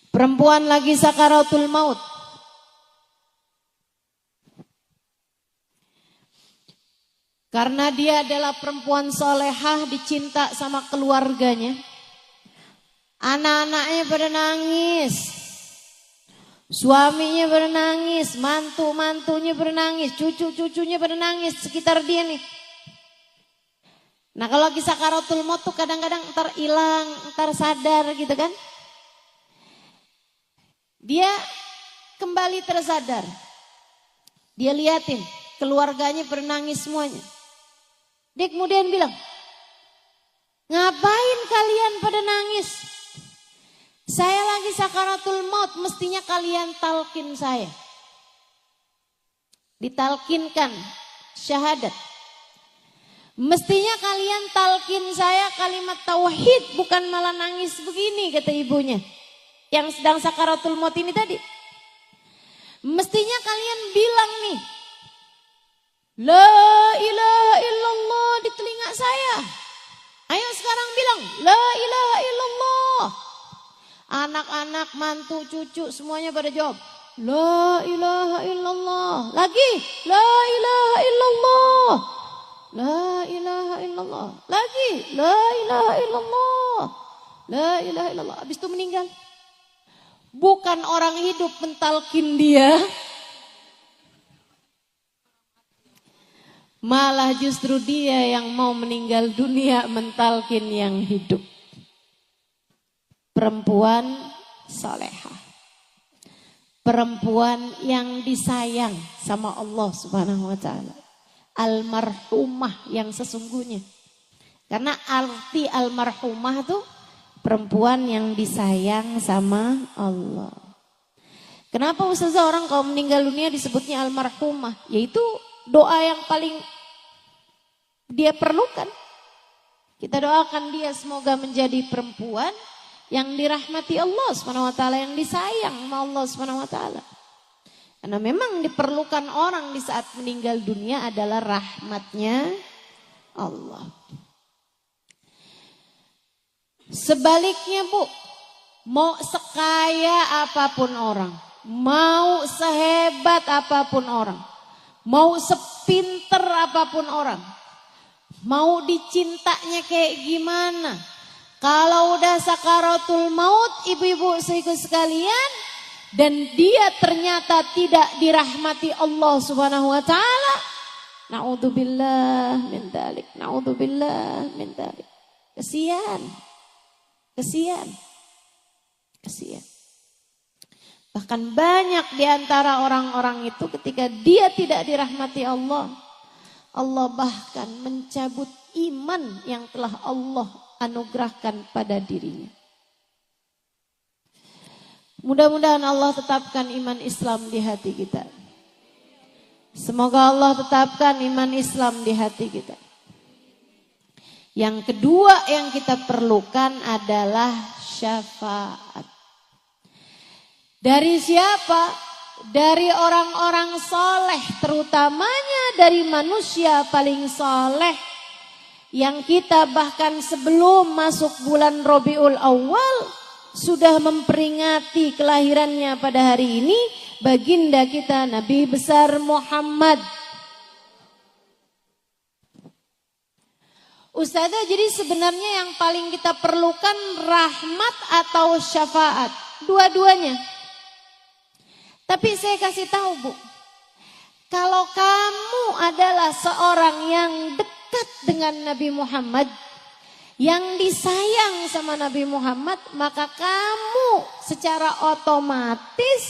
Perempuan lagi sakaratul maut. Karena dia adalah perempuan solehah, dicinta sama keluarganya. Anak-anaknya pada nangis. Suaminya pada nangis, mantu-mantunya pada nangis, cucu-cucunya pada nangis sekitar dia nih. Nah kalau lagi sakaratul maut tuh kadang-kadang ntar hilang, ntar sadar gitu kan. Dia kembali tersadar. Dia liatin keluarganya pada nangis semuanya. Dia kemudian bilang, ngapain kalian pada nangis? Saya lagi sakaratul maut, mestinya kalian talkin saya. Ditalkinkan syahadat. Mestinya kalian talkin saya kalimat tauhid, bukan malah nangis begini, kata ibunya. Yang sedang sakaratul maut ini tadi. Mestinya kalian bilang nih, la ilaha illallah di telinga saya. Ayo sekarang bilang, la ilaha illallah. Anak-anak, mantu, cucu semuanya pada jawab, la ilaha illallah. Lagi, la ilaha illallah. La ilaha illallah. Lagi, la ilaha illallah. La ilaha illallah. Habis itu meninggal. Bukan orang hidup mentalkin dia. Malah justru dia yang mau meninggal dunia mentalkin yang hidup. Perempuan salehah. Perempuan yang disayang sama Allah Subhanahu wa taala. Almarhumah yang sesungguhnya. Karena arti almarhumah tuh perempuan yang disayang sama Allah. Kenapa Ustazah orang kalau meninggal dunia disebutnya almarhumah? Yaitu doa yang paling dia perlukan. Kita doakan dia semoga menjadi perempuan yang dirahmati Allah SWT, yang disayang sama Allah SWT. Karena memang diperlukan orang di saat meninggal dunia adalah rahmatnya Allah. Sebaliknya Bu, mau sekaya apapun orang, mau sehebat apapun orang, mau sepinter apapun orang, mau dicintanya kayak gimana, kalau udah sakaratul maut ibu-ibu sekalian, dan dia ternyata tidak dirahmati Allah Subhanahu wa taala, naudzubillah min dzalik, naudzubillah min dzalik. Kesian. Bahkan banyak di antara orang-orang itu ketika dia tidak dirahmati Allah, Allah bahkan mencabut iman yang telah Allah anugerahkan pada dirinya. Mudah-mudahan Allah tetapkan iman Islam di hati kita. Semoga Allah tetapkan iman Islam di hati kita. Yang kedua yang kita perlukan adalah syafaat. Dari siapa? Dari orang-orang soleh, terutamanya dari manusia paling soleh. Yang kita bahkan sebelum masuk bulan Rabiul Awal sudah memperingati kelahirannya pada hari ini, baginda kita Nabi besar Muhammad. Ustazah, jadi sebenarnya yang paling kita perlukan rahmat atau syafaat? Dua-duanya. Tapi saya kasih tahu Bu, kalau kamu adalah seorang yang dekat dengan Nabi Muhammad, yang disayang sama Nabi Muhammad, maka kamu secara otomatis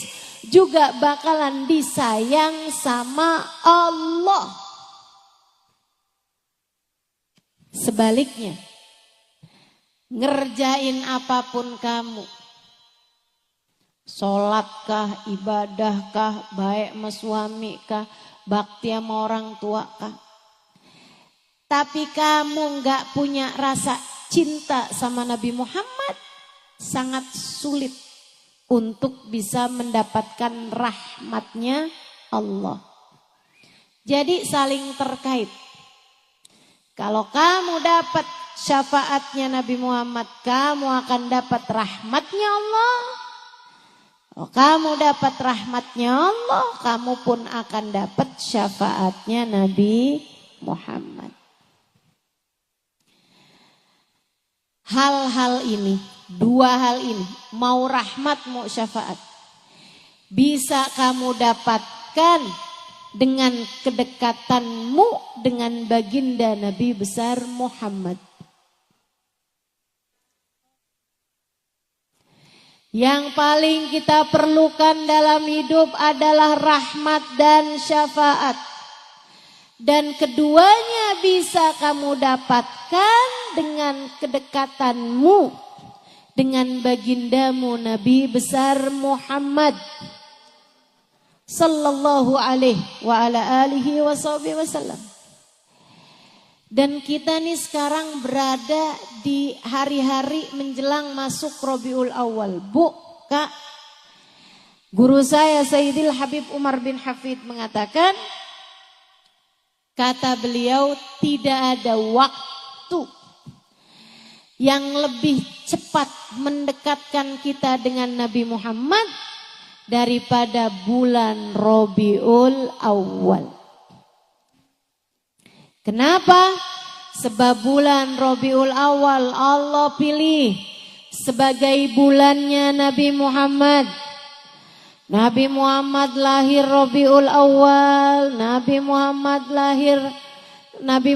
juga bakalan disayang sama Allah. Sebaliknya, ngerjain apapun kamu, sholatkah, ibadahkah, baik sama suami kah, bakti sama orang tua kah, tapi kamu gak punya rasa cinta sama Nabi Muhammad, sangat sulit untuk bisa mendapatkan rahmatnya Allah. Jadi saling terkait. Kalau kamu dapat syafaatnya Nabi Muhammad, kamu akan dapat rahmatnya Allah. Kalau kamu dapat rahmatnya Allah, kamu pun akan dapat syafaatnya Nabi Muhammad. Hal-hal ini, dua hal ini, mau rahmat mau syafaat, bisa kamu dapatkan dengan kedekatanmu dengan baginda Nabi besar Muhammad. Yang paling kita perlukan dalam hidup adalah rahmat dan syafaat. Dan keduanya bisa kamu dapatkan dengan kedekatanmu dengan bagindamu Nabi besar Muhammad sallallahu alaihi wa ala alihi wasallam. Dan kita nih sekarang berada di hari-hari menjelang masuk Rabiul Awal. Bu, Kak, guru saya Sayyidil Habib Umar bin Hafid mengatakan, kata beliau, tidak ada waktu yang lebih cepat mendekatkan kita dengan Nabi Muhammad daripada bulan Rabiul Awal. Kenapa? Sebab bulan Rabiul Awal Allah pilih sebagai bulannya Nabi Muhammad. Nabi Muhammad lahir Rabiul Awal, Nabi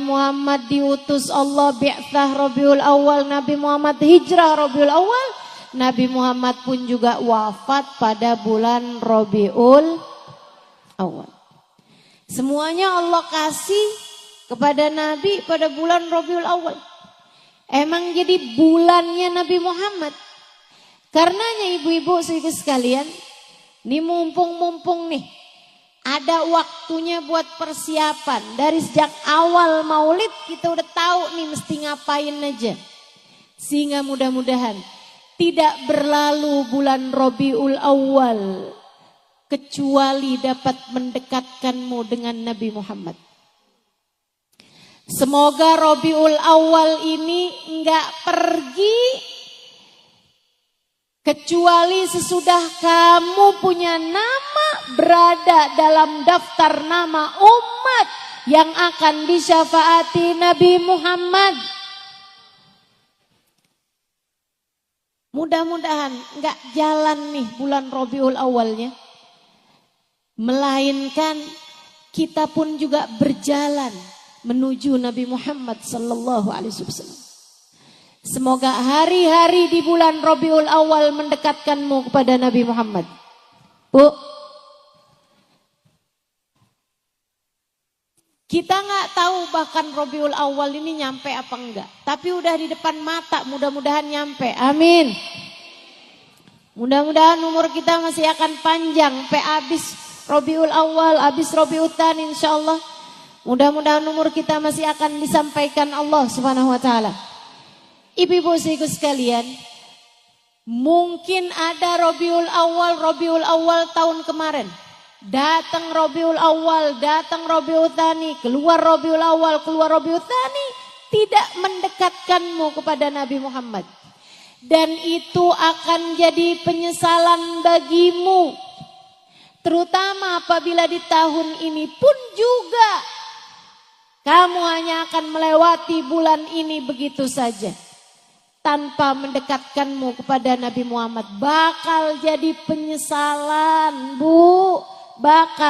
Muhammad diutus Allah bi'tsah Rabiul Awal, Nabi Muhammad hijrah Rabiul Awal, Nabi Muhammad pun juga wafat pada bulan Rabiul Awal. Semuanya Allah kasih kepada Nabi pada bulan Rabiul Awal. Emang jadi bulannya Nabi Muhammad. Karenanya ibu-ibu sekalian, ini mumpung nih ada waktunya buat persiapan. Dari sejak awal maulid kita udah tahu nih mesti ngapain aja. Sehingga mudah-mudahan tidak berlalu bulan Rabiul Awal kecuali dapat mendekatkanmu dengan Nabi Muhammad. Semoga Rabiul Awal ini enggak pergi kecuali sesudah kamu punya nama berada dalam daftar nama umat yang akan disyafaati Nabi Muhammad. Mudah-mudahan enggak jalan nih bulan Rabiul Awalnya, melainkan kita pun juga berjalan menuju Nabi Muhammad sallallahu alaihi wasallam. Semoga hari-hari di bulan Rabiul Awal mendekatkanmu kepada Nabi Muhammad. Bu, Kita nggak tahu bahkan Rabiul Awal ini nyampe apa enggak. Tapi udah di depan mata, mudah-mudahan nyampe. Amin. Mudah-mudahan umur kita masih akan panjang. Sampai habis Rabiul Awal, habis Rabiul Tsani insyaallah. Mudah-mudahan umur kita masih akan disampaikan Allah Subhanahu wa taala. Ibu-ibu sekalian, mungkin ada Rabiul Awal tahun kemarin. Datang Rabiul Awal, datang Rabiul Tsani, keluar Rabiul Awal, keluar Rabiul Tsani, tidak mendekatkanmu kepada Nabi Muhammad. Dan itu akan jadi penyesalan bagimu. Terutama apabila di tahun ini pun juga kamu hanya akan melewati bulan ini begitu saja. Tanpa mendekatkanmu kepada Nabi Muhammad. Bakal jadi penyesalan, Bu. Bakal.